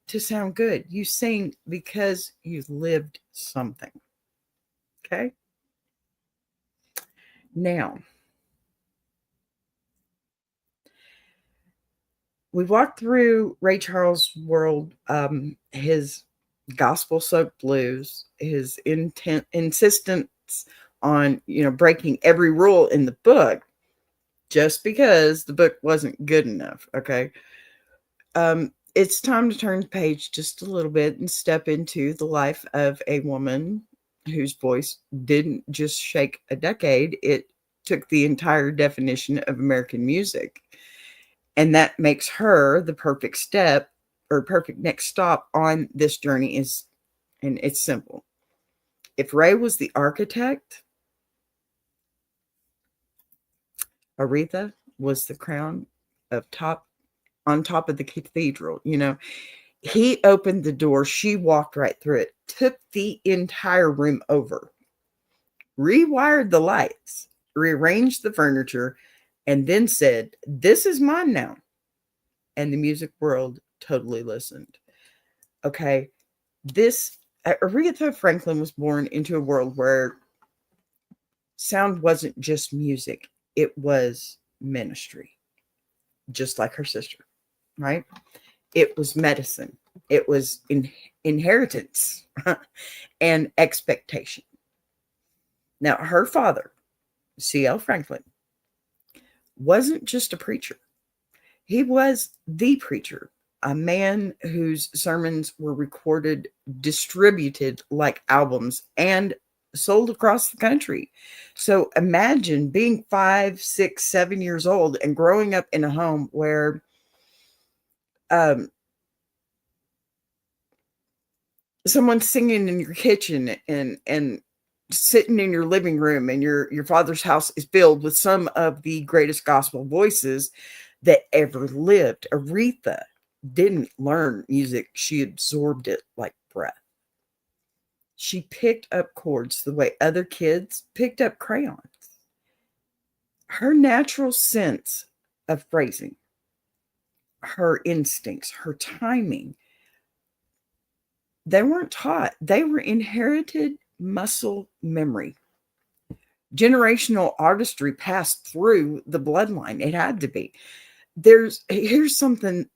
to sound good. You sing because you lived something. Okay? Now, we walked through Ray Charles' world, his gospel soaked blues, his insistence on, breaking every rule in the book just because the book wasn't good enough. Okay. It's time to turn the page just a little bit and step into the life of a woman whose voice didn't just shake a decade, it took the entire definition of American music. And that makes her the perfect step or perfect next stop on this journey and it's simple. If Ray was the architect, Aretha was the crown of top on top of the cathedral. He opened the door, she walked right through it, took the entire room over, rewired the lights, rearranged the furniture, and then said, "This is mine now." And the music world totally listened. Okay. This Aretha Franklin was born into a world where sound wasn't just music, it was ministry, just like her sister, right? It was medicine, it was inheritance and expectation. Now, her father, C.L. Franklin, wasn't just a preacher, he was the preacher, a man whose sermons were recorded, distributed like albums, and sold across the country. So imagine being 5, 6, 7 years old and growing up in a home where um, someone's singing in your kitchen and sitting in your living room, and your father's house is filled with some of the greatest gospel voices that ever lived. Aretha didn't learn music, she absorbed it like breath. She picked up chords the way other kids picked up crayons. Her natural sense of phrasing, her instincts, her timing, they weren't taught. They were inherited muscle memory. Generational artistry passed through the bloodline. It had to be. Here's something,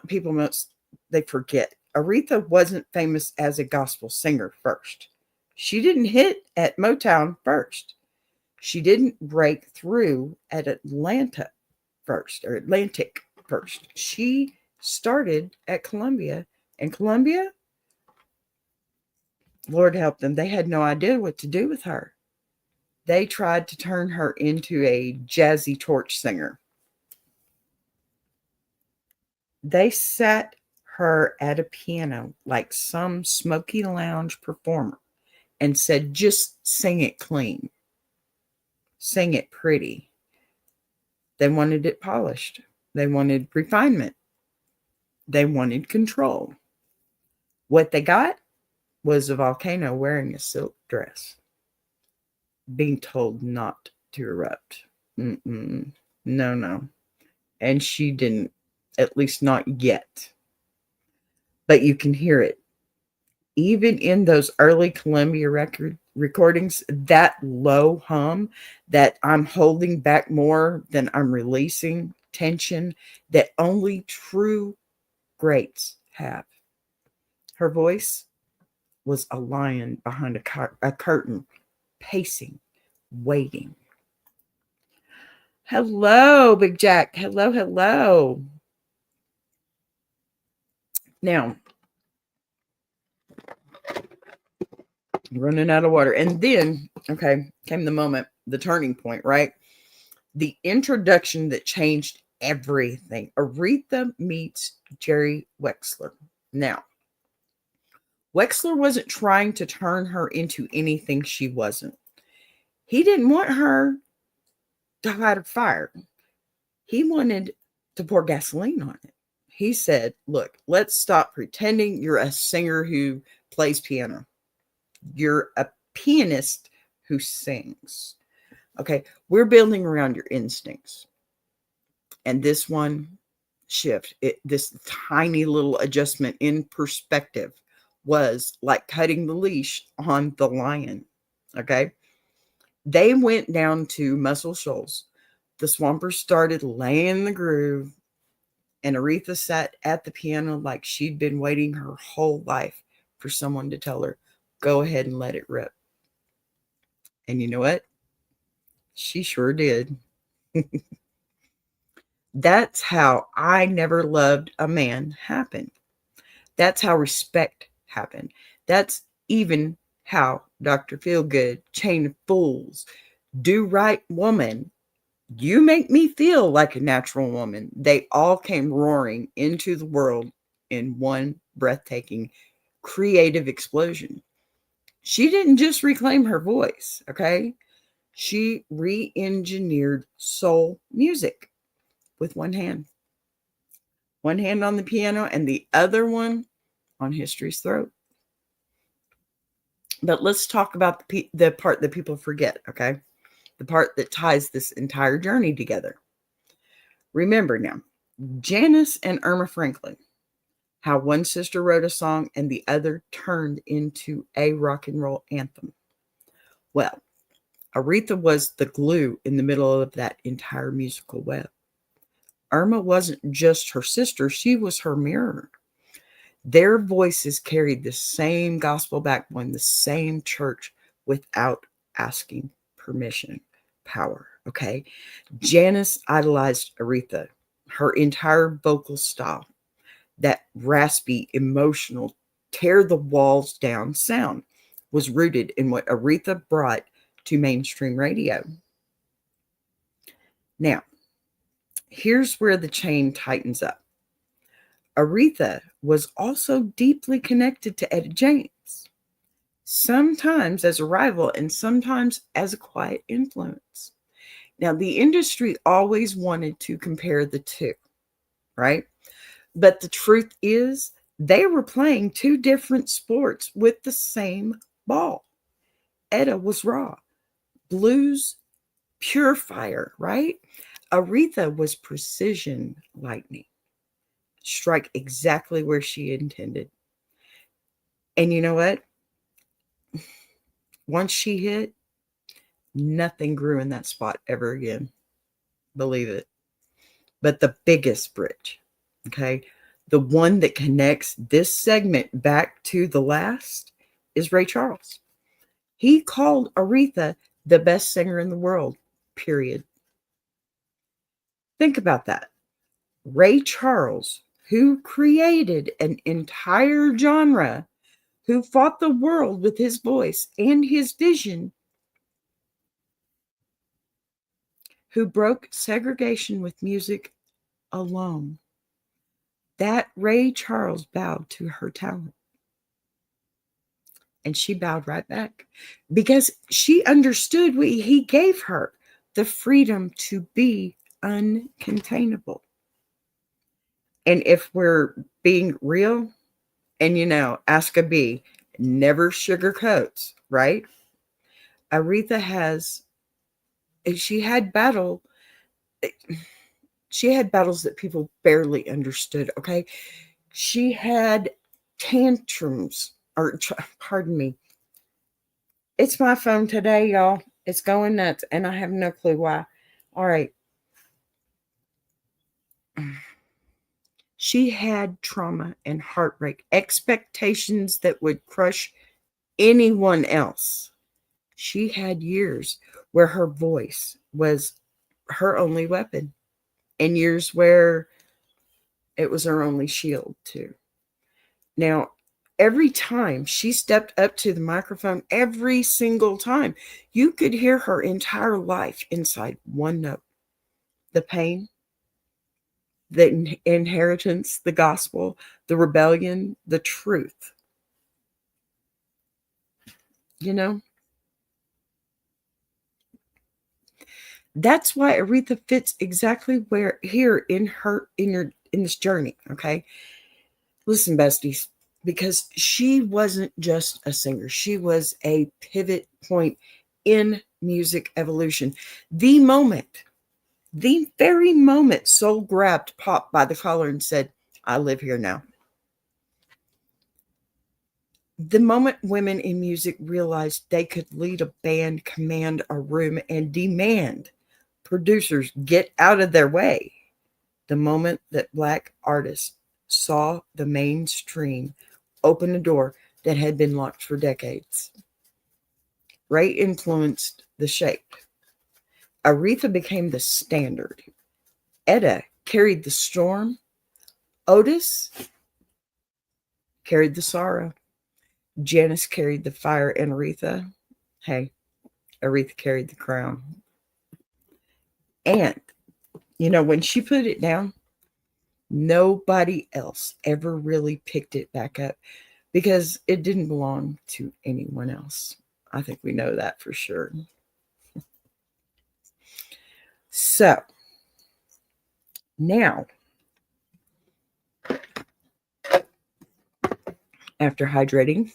people most they forget. Aretha wasn't famous as a gospel singer first. She didn't hit at Motown first. She didn't break through at Atlanta first or Atlantic first. She started at Columbia, and Columbia, Lord help them, they had no idea what to do with her. They tried to turn her into a jazzy torch singer. They sat her at a piano like some smoky lounge performer and said, "Just sing it clean, sing it pretty." They wanted it polished. They wanted refinement. They wanted control. What they got was a volcano wearing a silk dress, being told not to erupt. Mm-mm. No, no. And she didn't, at least not yet. But you can hear it. Even in those early Columbia recordings, that low hum that I'm holding back more than I'm releasing, tension that only true greats have. Her voice was a lion behind a curtain, pacing, waiting. Hello, Big Jack. Hello, hello. Now, running out of water. And then, okay, came the moment, the turning point, right? The introduction that changed everything. Aretha meets Jerry Wexler. Now, Wexler wasn't trying to turn her into anything she wasn't. He didn't want her to light a fire. He wanted to pour gasoline on it. He said, look, let's stop pretending you're a singer who plays piano. You're a pianist who sings. Okay, we're building around your instincts. And this one shift, this tiny little adjustment in perspective was like cutting the leash on the lion. Okay, they went down to Muscle Shoals. The Swampers started laying the groove, and Aretha sat at the piano like she'd been waiting her whole life for someone to tell her, go ahead and let it rip. And you know what? She sure did. That's how I never loved a man happened. That's how respect happened. That's even how Dr. Feelgood, Chain of Fools, Do Right Woman, You Make Me Feel Like a Natural Woman. They all came roaring into the world in one breathtaking creative explosion. She didn't just reclaim her voice, okay? She re-engineered soul music with one hand. One hand on the piano and the other one on history's throat. But let's talk about the part that people forget, okay? The part that ties this entire journey together. Remember now, Janice and Irma Franklin, how one sister wrote a song and the other turned into a rock and roll anthem. Well, Aretha was the glue in the middle of that entire musical web. Irma wasn't just her sister, she was her mirror. Their voices carried the same gospel backbone, the same church without asking permission. Power, okay? Janice idolized Aretha. Her entire vocal style, that raspy, emotional, tear the walls down sound, was rooted in what Aretha brought to mainstream radio. Now, here's where the chain tightens up. Aretha was also deeply connected to Etta James, sometimes as a rival and sometimes as a quiet influence. Now, the industry always wanted to compare the two, right? But the truth is, they were playing two different sports with the same ball. Etta was raw, blues, pure fire, right? Aretha was precision lightning, strike exactly where she intended. And you know what? Once she hit, nothing grew in that spot ever again. Believe it. But the biggest bridge, okay, the one that connects this segment back to the last, is Ray Charles. He called Aretha the best singer in the world, period. Think about that. Ray Charles, who created an entire genre, who fought the world with his voice and his vision, who broke segregation with music alone. That Ray Charles bowed to her talent. And she bowed right back because she understood what he gave her, the freedom to be uncontainable. And if we're being real, and ask a bee, never sugarcoats, right? Aretha she had battles that people barely understood, okay? She had tantrums, pardon me. It's my phone today, y'all. It's going nuts, and I have no clue why. All right. She had trauma and heartbreak, expectations that would crush anyone else. She had years where her voice was her only weapon, and years where it was her only shield, too. Now, every time she stepped up to the microphone, every single time, you could hear her entire life inside one note. The pain, the inheritance, the gospel, the rebellion, the truth. You know, That's why Aretha fits exactly where here in this journey. Okay. Listen, besties, because she wasn't just a singer, she was a pivot point in music evolution. The moment, the very moment soul grabbed pop by the collar and said, I live here now. The moment women in music realized they could lead a band, command a room, and demand producers get out of their way. The moment that Black artists saw the mainstream open a door that had been locked for decades. Ray influenced the shape. Aretha became the standard. Etta carried the storm. Otis carried the sorrow. Janice carried the fire. And Aretha, hey, Aretha carried the crown. And, when she put it down, nobody else ever really picked it back up because it didn't belong to anyone else. I think we know that for sure. So, now, after hydrating,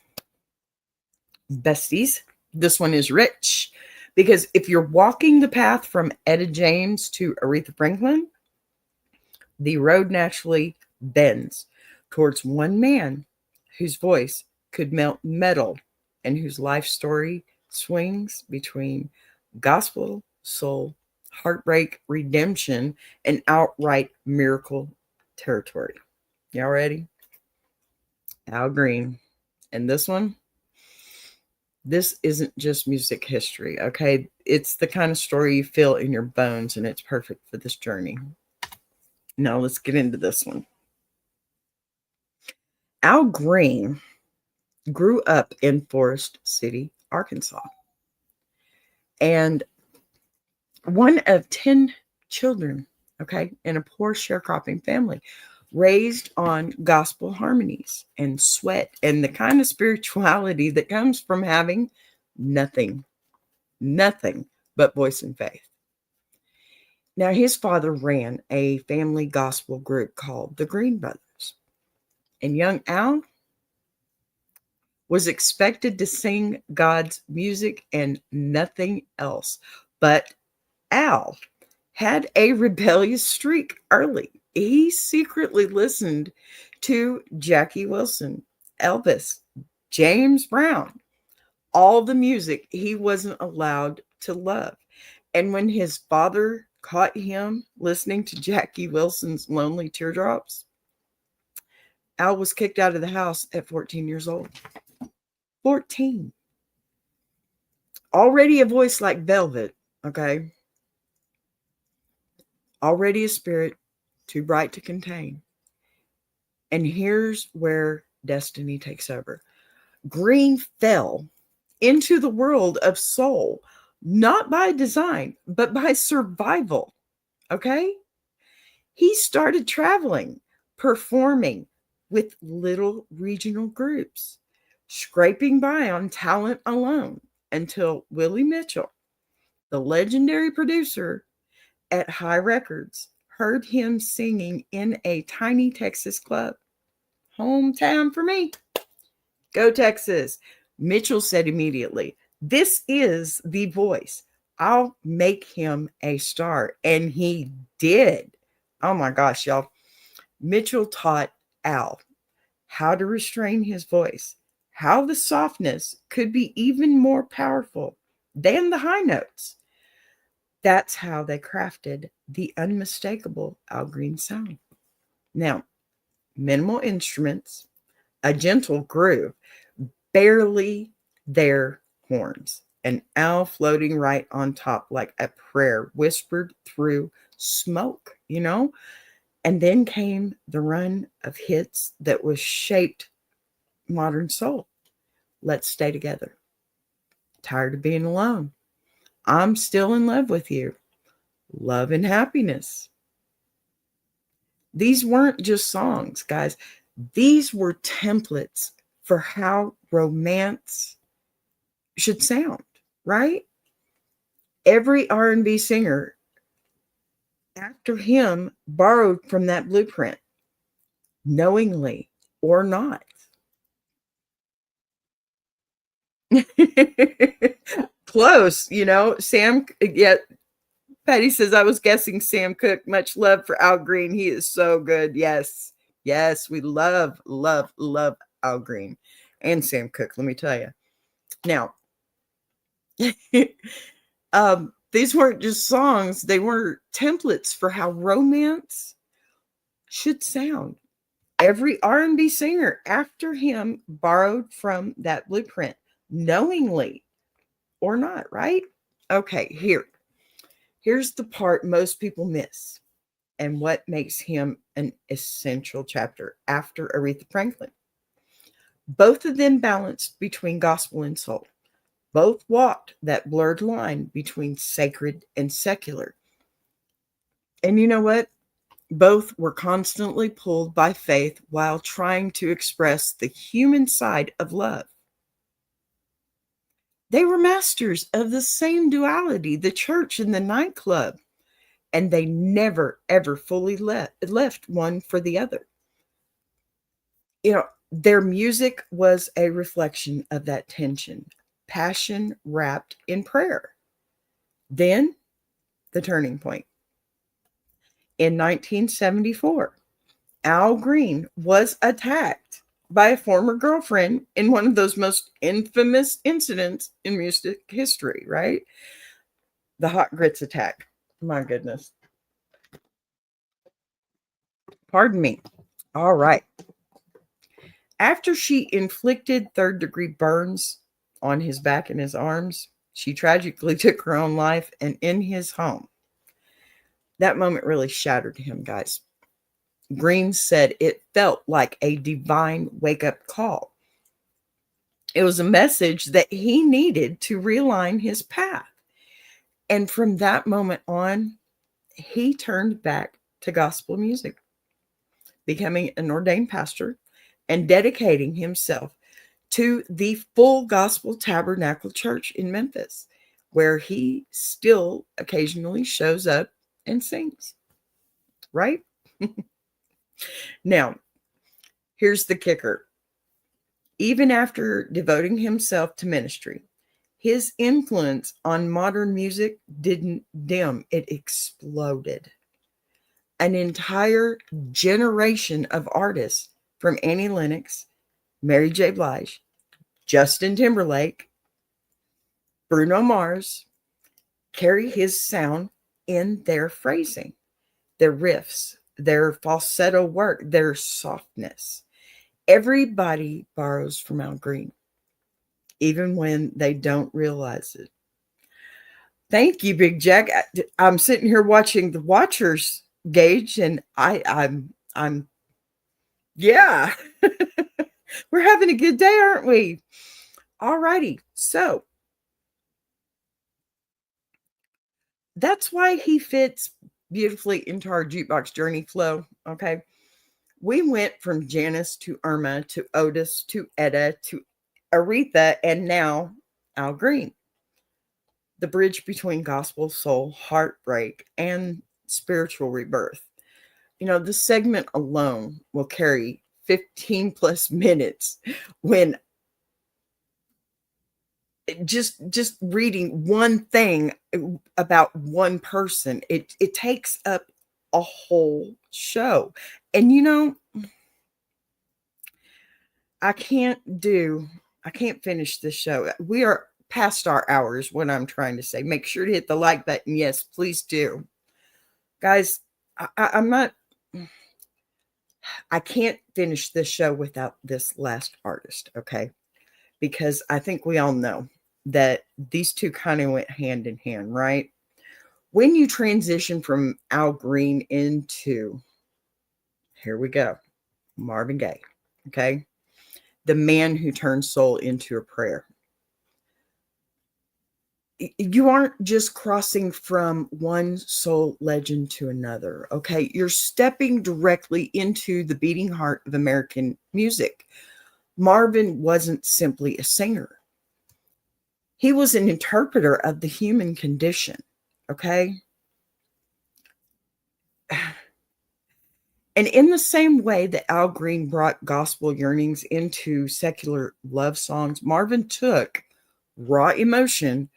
besties, this one is rich because if you're walking the path from Etta James to Aretha Franklin, the road naturally bends towards one man whose voice could melt metal and whose life story swings between gospel, soul, heartbreak, redemption, and outright miracle territory. Y'all ready? Al Green. And this isn't just music history, okay? It's the kind of story you feel in your bones, and it's perfect for this journey. Now let's get into this one. Al Green grew up in Forest City, Arkansas, and one of 10 children, okay, in a poor sharecropping family, raised on gospel harmonies and sweat and the kind of spirituality that comes from having nothing but voice and faith. Now, his father ran a family gospel group called the Green Brothers, and young Al was expected to sing God's music and nothing else. But Al had a rebellious streak early. He secretly listened to Jackie Wilson, Elvis, James Brown, all the music he wasn't allowed to love. And when his father caught him listening to Jackie Wilson's Lonely Teardrops, Al was kicked out of the house at 14 years old. 14. Already a voice like velvet, okay? Already a spirit too bright to contain. And here's where destiny takes over. Green fell into the world of soul, not by design, but by survival, okay? He started traveling, performing with little regional groups, scraping by on talent alone until Willie Mitchell, the legendary producer at High Records, heard him singing in a tiny Texas club. Hometown for me. Go Texas. Mitchell said immediately, this is the voice. I'll make him a star. And he did. Oh my gosh, y'all. Mitchell taught Al how to restrain his voice, how the softness could be even more powerful than the high notes. That's how they crafted the unmistakable Al Green sound. Now, minimal instruments, a gentle groove, barely their horns, and Al floating right on top like a prayer whispered through smoke, And then came the run of hits that was shaped modern soul. Let's Stay Together. Tired of Being Alone. I'm Still in Love with You. Love and Happiness. These weren't just songs, guys. These were templates for how romance should sound, right? Every R&B singer after him borrowed from that blueprint, knowingly or not. Close, Sam, yeah, Patty says, I was guessing Sam Cooke. Much love for Al Green. He is so good. Yes. Yes. We love, love, love Al Green and Sam Cooke. Let me tell you. Now, these weren't just songs. They were templates for how romance should sound. Every R&B singer after him borrowed from that blueprint, knowingly or not, right? Okay, here's the part most people miss and what makes him an essential chapter after Aretha Franklin. Both of them balanced between gospel and soul. Both walked that blurred line between sacred and secular. And you know what? Both were constantly pulled by faith while trying to express the human side of love. They were masters of the same duality, the church and the nightclub, and they never, ever fully left one for the other. Their music was a reflection of that tension, passion wrapped in prayer. Then, the turning point. In 1974, Al Green was attacked by a former girlfriend in one of those most infamous incidents in music history, right? The hot grits attack. My goodness. Pardon me. All right. After she inflicted third-degree burns on his back and his arms, she tragically took her own life, and in his home. That moment really shattered him, guys. Green said it felt like a divine wake-up call. It was a message that he needed to realign his path. And from that moment on, he turned back to gospel music, becoming an ordained pastor and dedicating himself to the Full Gospel Tabernacle Church in Memphis, where he still occasionally shows up and sings. Right? Now, here's the kicker. Even after devoting himself to ministry, his influence on modern music didn't dim, it exploded. An entire generation of artists, from Annie Lennox, Mary J. Blige, Justin Timberlake, Bruno Mars, carry his sound in their phrasing, their riffs, their falsetto work, their softness. Everybody borrows from Al Green, even when they don't realize it. Thank you, Big Jack. I'm sitting here watching the watchers gauge, and I'm yeah. We're having a good day, aren't we? All righty. So that's why he fits beautifully into our Jukebox Journey flow. Okay. We went from Janice to Irma to Otis to Etta to Aretha and now Al Green. The bridge between gospel, soul, heartbreak, and spiritual rebirth. This segment alone will carry 15 plus minutes when just reading one thing about one person, it takes up a whole show. And I can't finish this show. We are past our hours, what I'm trying to say. Make sure to hit the like button. Yes, please do. Guys, I can't finish this show without this last artist, okay? Because I think we all know that these two kind of went hand in hand, right? When you transition from Al Green into, here we go, Marvin Gaye, okay? The man who turned soul into a prayer. You aren't just crossing from one soul legend to another, okay? You're stepping directly into the beating heart of American music. Marvin wasn't simply a singer. He was an interpreter of the human condition, okay? And in the same way that Al Green brought gospel yearnings into secular love songs, Marvin took raw emotion,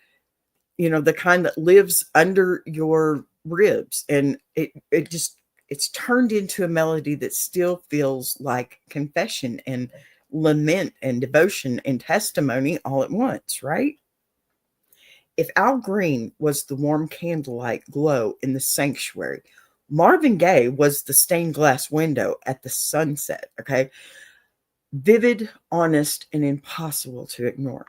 the kind that lives under your ribs, and it's turned into a melody that still feels like confession and lament and devotion and testimony all at once, right? If Al Green was the warm candlelight glow in the sanctuary, Marvin Gaye was the stained glass window at the sunset, okay? Vivid, honest, and impossible to ignore.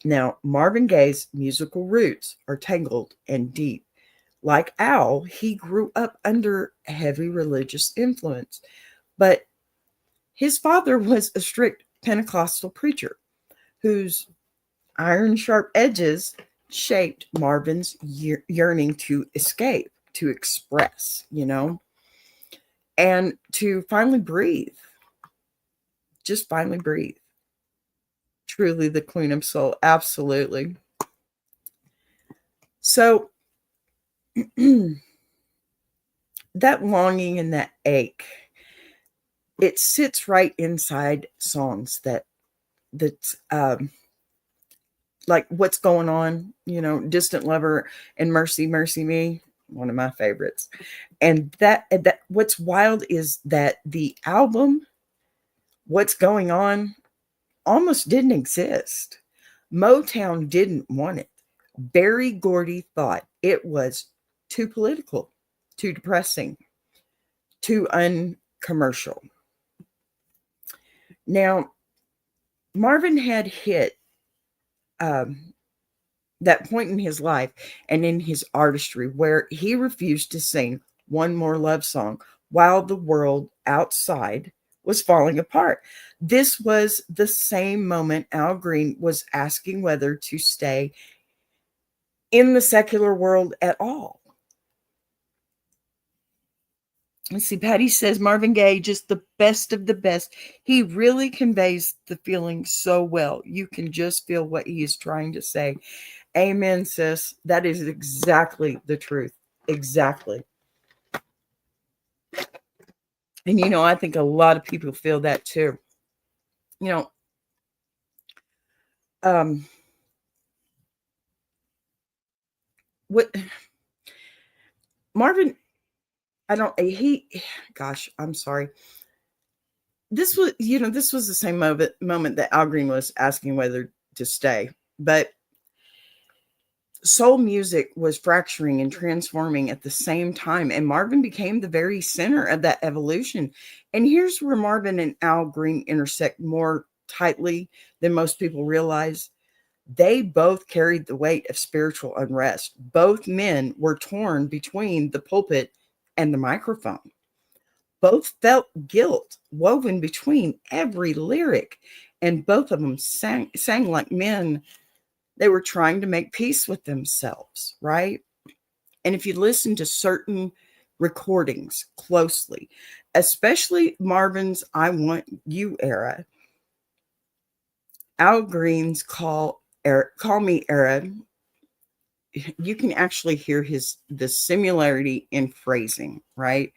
Now, Marvin Gaye's musical roots are tangled and deep. Like Al, he grew up under heavy religious influence, but his father was a strict Pentecostal preacher whose iron sharp edges shaped Marvin's yearning to escape, to express, and to finally breathe. Just finally breathe. Truly the queen of soul. Absolutely. So that longing and that ache, it sits right inside songs that's like What's Going On, Distant Lover and Mercy, Mercy Me, one of my favorites. And that what's wild is that the album What's Going On almost didn't exist. Motown didn't want it. Berry Gordy thought it was too political, too depressing, too uncommercial. Now, Marvin had hit that point in his life and in his artistry where he refused to sing one more love song while the world outside was falling apart. This was the same moment Al Green was asking whether to stay in the secular world at all. Let's see, Patty says Marvin Gaye, just the best of the best. He really conveys the feeling so well. You can just feel what he is trying to say. Amen, sis. That is exactly the truth. Exactly. And, I think a lot of people feel that too. What Marvin, gosh, I'm sorry. This was the same moment that Al Green was asking whether to stay. But soul music was fracturing and transforming at the same time, and Marvin became the very center of that evolution. And here's where Marvin and Al Green intersect more tightly than most people realize. They both carried the weight of spiritual unrest. Both men were torn between the pulpit and the microphone. Both felt guilt woven between every lyric, and both of them sang like men. They were trying to make peace with themselves, right? And if you listen to certain recordings closely, especially Marvin's I Want You era, Al Green's Call Me era, you can actually hear the similarity in phrasing, right?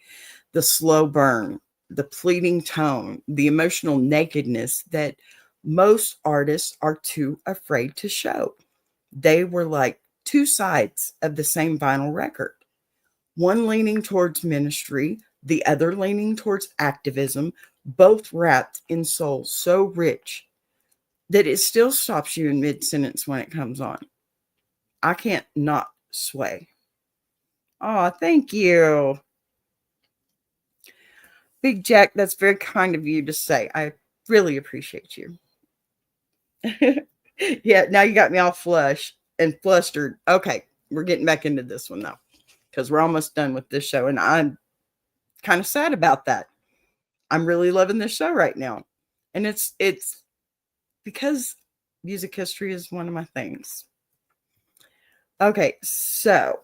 The slow burn, the pleading tone, the emotional nakedness that most artists are too afraid to show. They were like two sides of the same vinyl record, one leaning towards ministry, the other leaning towards activism, both wrapped in soul so rich that it still stops you in mid-sentence when it comes on. I can't not sway. Oh, thank you. Big Jack, that's very kind of you to say. I really appreciate you. Yeah, now you got me all flushed and flustered. Okay, we're getting back into this one though, because we're almost done with this show, and I'm kind of sad about that. I'm really loving this show right now, and it's because music history is one of my things. Okay, so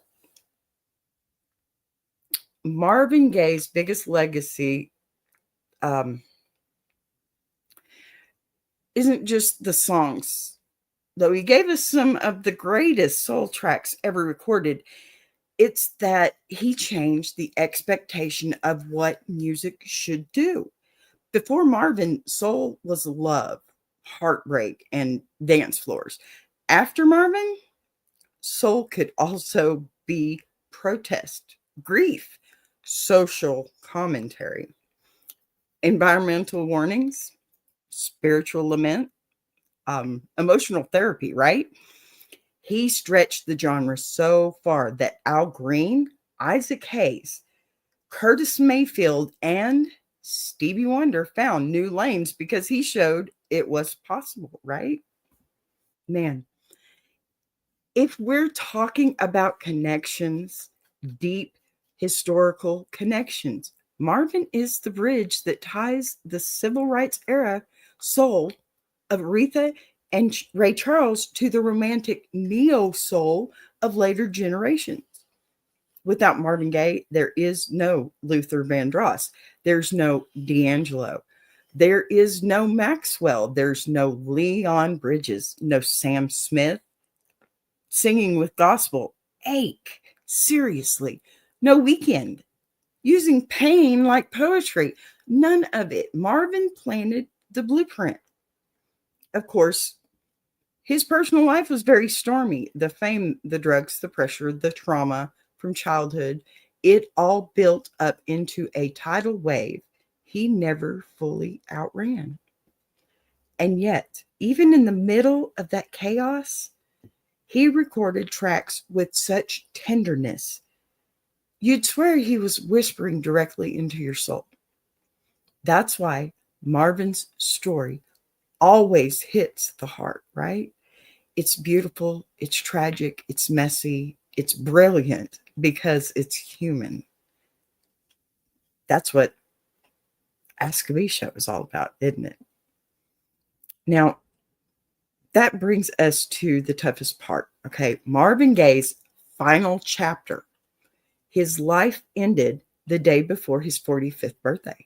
Marvin Gaye's biggest legacy isn't just the songs though he gave us some of the greatest soul tracks ever recorded, it's that he changed the expectation of what music should do. Before Marvin, soul was love, heartbreak, and dance floors. After Marvin, soul could also be protest, grief, social commentary, environmental warnings, spiritual lament, emotional therapy, right? He stretched the genre so far that Al Green, Isaac Hayes, Curtis Mayfield, and Stevie Wonder found new lanes because he showed it was possible, right? Man, if we're talking about connections, deep historical connections, Marvin is the bridge that ties the civil rights era soul of Aretha and Ray Charles to the romantic neo soul of later generations. Without Marvin Gaye, there is no Luther Vandross. There's no D'Angelo. There is no Maxwell. There's no Leon Bridges, no Sam Smith singing with gospel. Ache, seriously. No Weekend, using pain like poetry. None of it. Marvin planted the blueprint. Of course, his personal life was very stormy. The fame, the drugs, the pressure, the trauma from childhood, it all built up into a tidal wave he never fully outran. And yet, even in the middle of that chaos, he recorded tracks with such tenderness. You'd swear he was whispering directly into your soul. That's why Marvin's story always hits the heart, right? It's beautiful, it's tragic, it's messy, it's brilliant because it's human. That's what Ask Me Show is all about, isn't it? Now, that brings us to the toughest part, okay? Marvin Gaye's final chapter. His life ended the day before his 45th birthday.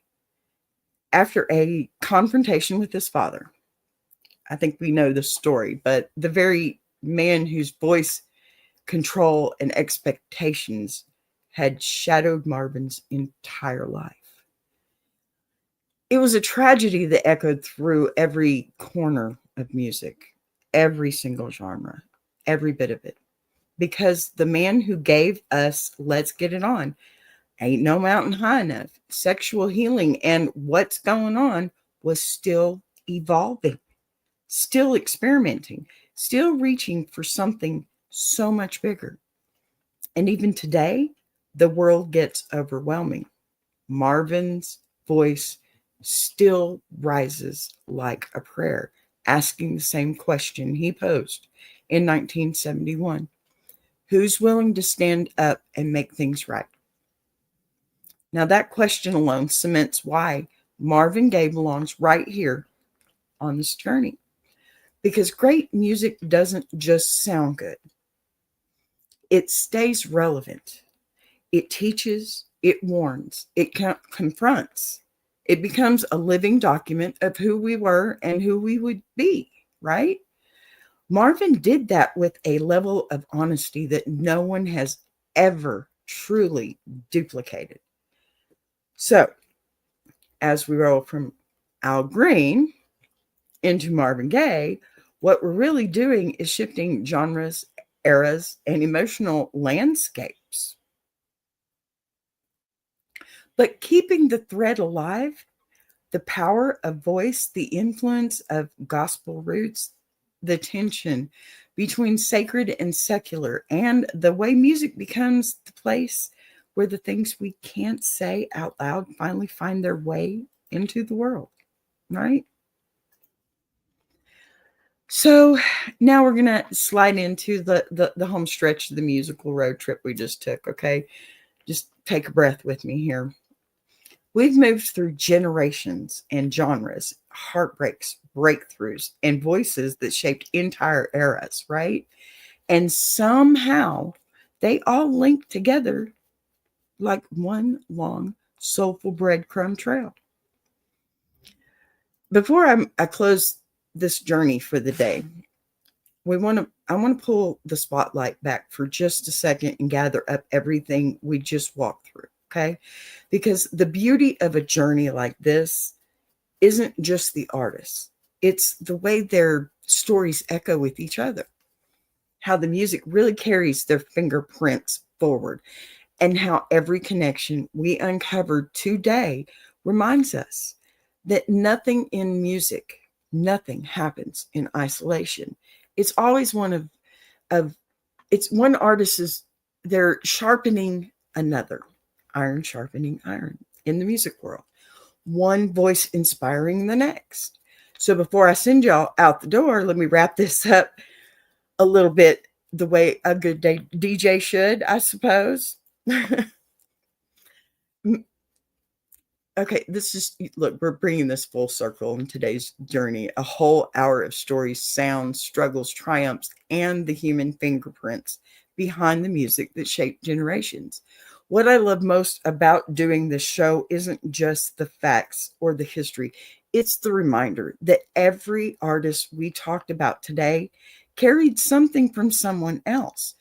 After a confrontation with his father, I think we know the story, but the very man whose voice, control, and expectations had shadowed Marvin's entire life. It was a tragedy that echoed through every corner of music, every single genre, every bit of it. Because the man who gave us Let's Get It On, Ain't No Mountain High Enough, Sexual Healing, and What's Going On was still evolving, still experimenting, still reaching for something so much bigger. And even today, the world gets overwhelming. Marvin's voice still rises like a prayer, asking the same question he posed in 1971. Who's willing to stand up and make things right? Now, that question alone cements why Marvin Gaye belongs right here on this journey. Because great music doesn't just sound good, it stays relevant. It teaches, it warns, it confronts. It becomes a living document of who we were and who we would be, right? Marvin did that with a level of honesty that no one has ever truly duplicated. So, as we roll from Al Green into Marvin Gaye, what we're really doing is shifting genres, eras, and emotional landscapes. But keeping the thread alive, the power of voice, the influence of gospel roots, the tension between sacred and secular, and the way music becomes the place where the things we can't say out loud finally find their way into the world, right? So now we're going to slide into the home stretch of the musical road trip we just took, okay? Just take a breath with me here. We've moved through generations and genres, heartbreaks, breakthroughs, and voices that shaped entire eras, right? And somehow they all link together like one long, soulful breadcrumb trail. Before I close this journey for the day, I want to pull the spotlight back for just a second and gather up everything we just walked through, okay? Because the beauty of a journey like this isn't just the artists. It's the way their stories echo with each other, how the music really carries their fingerprints forward, and how every connection we uncovered today reminds us that nothing in music, nothing happens in isolation. It's always of it's one artist is they're sharpening another, iron sharpening iron in the music world, one voice inspiring the next. So before I send y'all out the door, let me wrap this up a little bit the way a good DJ should, I suppose. Okay, this is look, we're bringing this full circle in today's journey. A whole hour of stories, sounds, struggles, triumphs, and the human fingerprints behind the music that shaped generations. What I love most about doing this show isn't just the facts or the history, it's the reminder that every artist we talked about today carried something from someone else.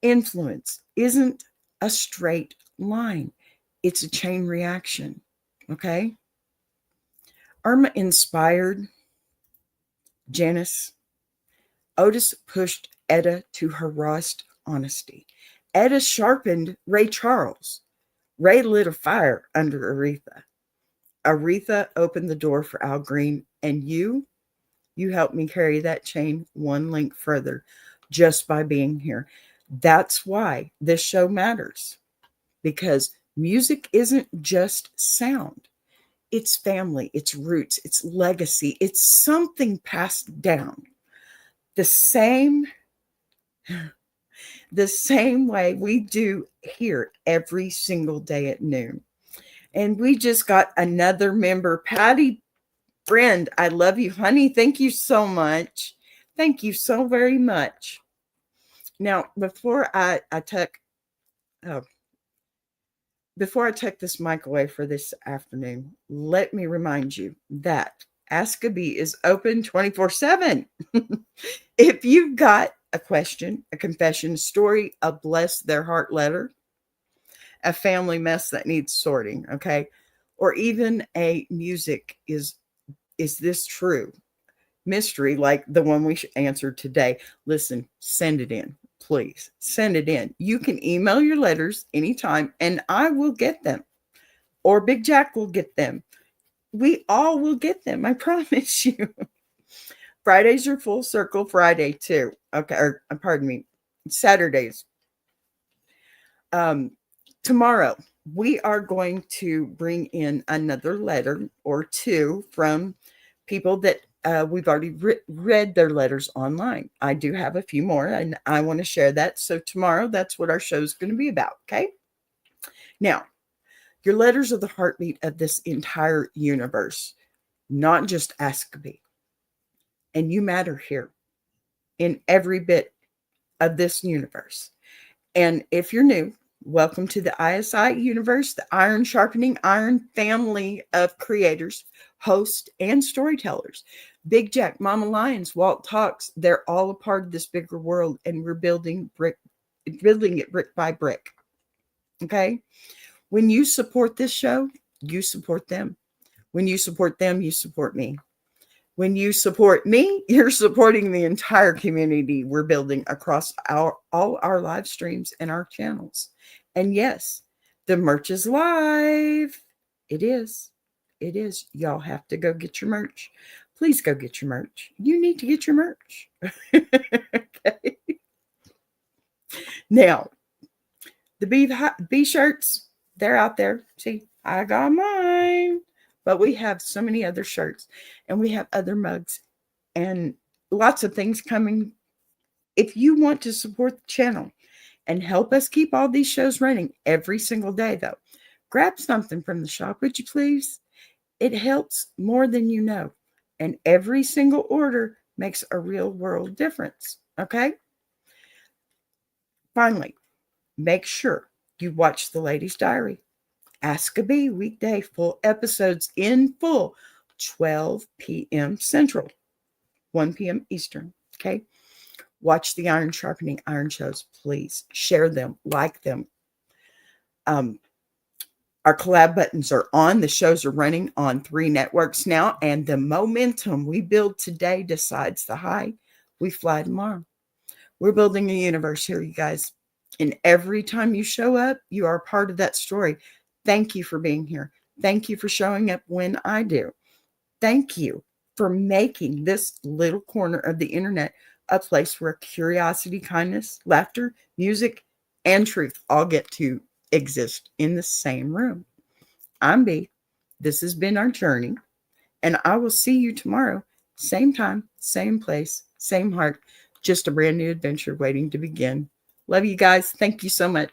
Influence isn't a straight line, it's a chain reaction. Okay. Irma inspired Janice. Otis pushed Etta to her rawest honesty. Etta sharpened Ray Charles. Ray lit a fire under Aretha. Aretha opened the door for Al Green. And you helped me carry that chain one link further just by being here. That's why this show matters. Because music isn't just sound. It's family, it's roots, it's legacy, it's something passed down. The same way we do here every single day at noon. And we just got another member, Patty, friend. I love you, honey. Thank you so much. Thank you so very much. Now, before I take this mic away for this afternoon, let me remind you that Ask a Bee is open 24/7. If you've got a question, a confession, story, a bless their heart letter, a family mess that needs sorting, okay, or even a music is this true mystery like the one we answered today, listen, send it in. Please send it in. You can email your letters anytime and I will get them, or Big Jack will get them. We all will get them. I promise you. Fridays are Full Circle Friday too. Okay. Or pardon me. Saturdays. Tomorrow we are going to bring in another letter or two from people that we've already read their letters online. I do have a few more and I want to share that. So tomorrow, that's what our show is going to be about. Okay. Now, your letters are the heartbeat of this entire universe, not just Ask a Bee. And you matter here in every bit of this universe. And if you're new, welcome to the ISI universe, the Iron Sharpening Iron family of creators, hosts, and storytellers. Big Jack, Mama Lions, Walt Talks, they're all a part of this bigger world, and we're building it brick by brick. Okay? When you support this show, you support them. When you support them, you support me. When you support me, you're supporting the entire community we're building across all our live streams and our channels. And yes, the merch is live. It is. It is. Y'all have to go get your merch. Please go get your merch. You need to get your merch. Okay. Now, the B shirts, they're out there. See, I got mine. But we have so many other shirts and we have other mugs and lots of things coming. If you want to support the channel and help us keep all these shows running every single day, though, grab something from the shop, would you please? It helps more than you know. And every single order makes a real world difference. Okay? Finally, make sure you watch The Lady's Diary. Ask a Bee weekday, full episodes in full, 12 p.m. Central, 1 p.m. Eastern. Okay. Watch the Iron Sharpening Iron shows, please. Share them, like them. Our collab buttons are on. The shows are running on 3 networks now, and the momentum we build today decides the height we fly tomorrow. We're building a universe here, you guys. And every time you show up, you are part of that story. Thank you for being here. Thank you for showing up when I do. Thank you for making this little corner of the internet a place where curiosity, kindness, laughter, music, and truth all get to exist in the same room. I'm B. This has been our journey, and I will see you tomorrow. Same time, same place, same heart. Just a brand new adventure waiting to begin. Love you guys. Thank you so much.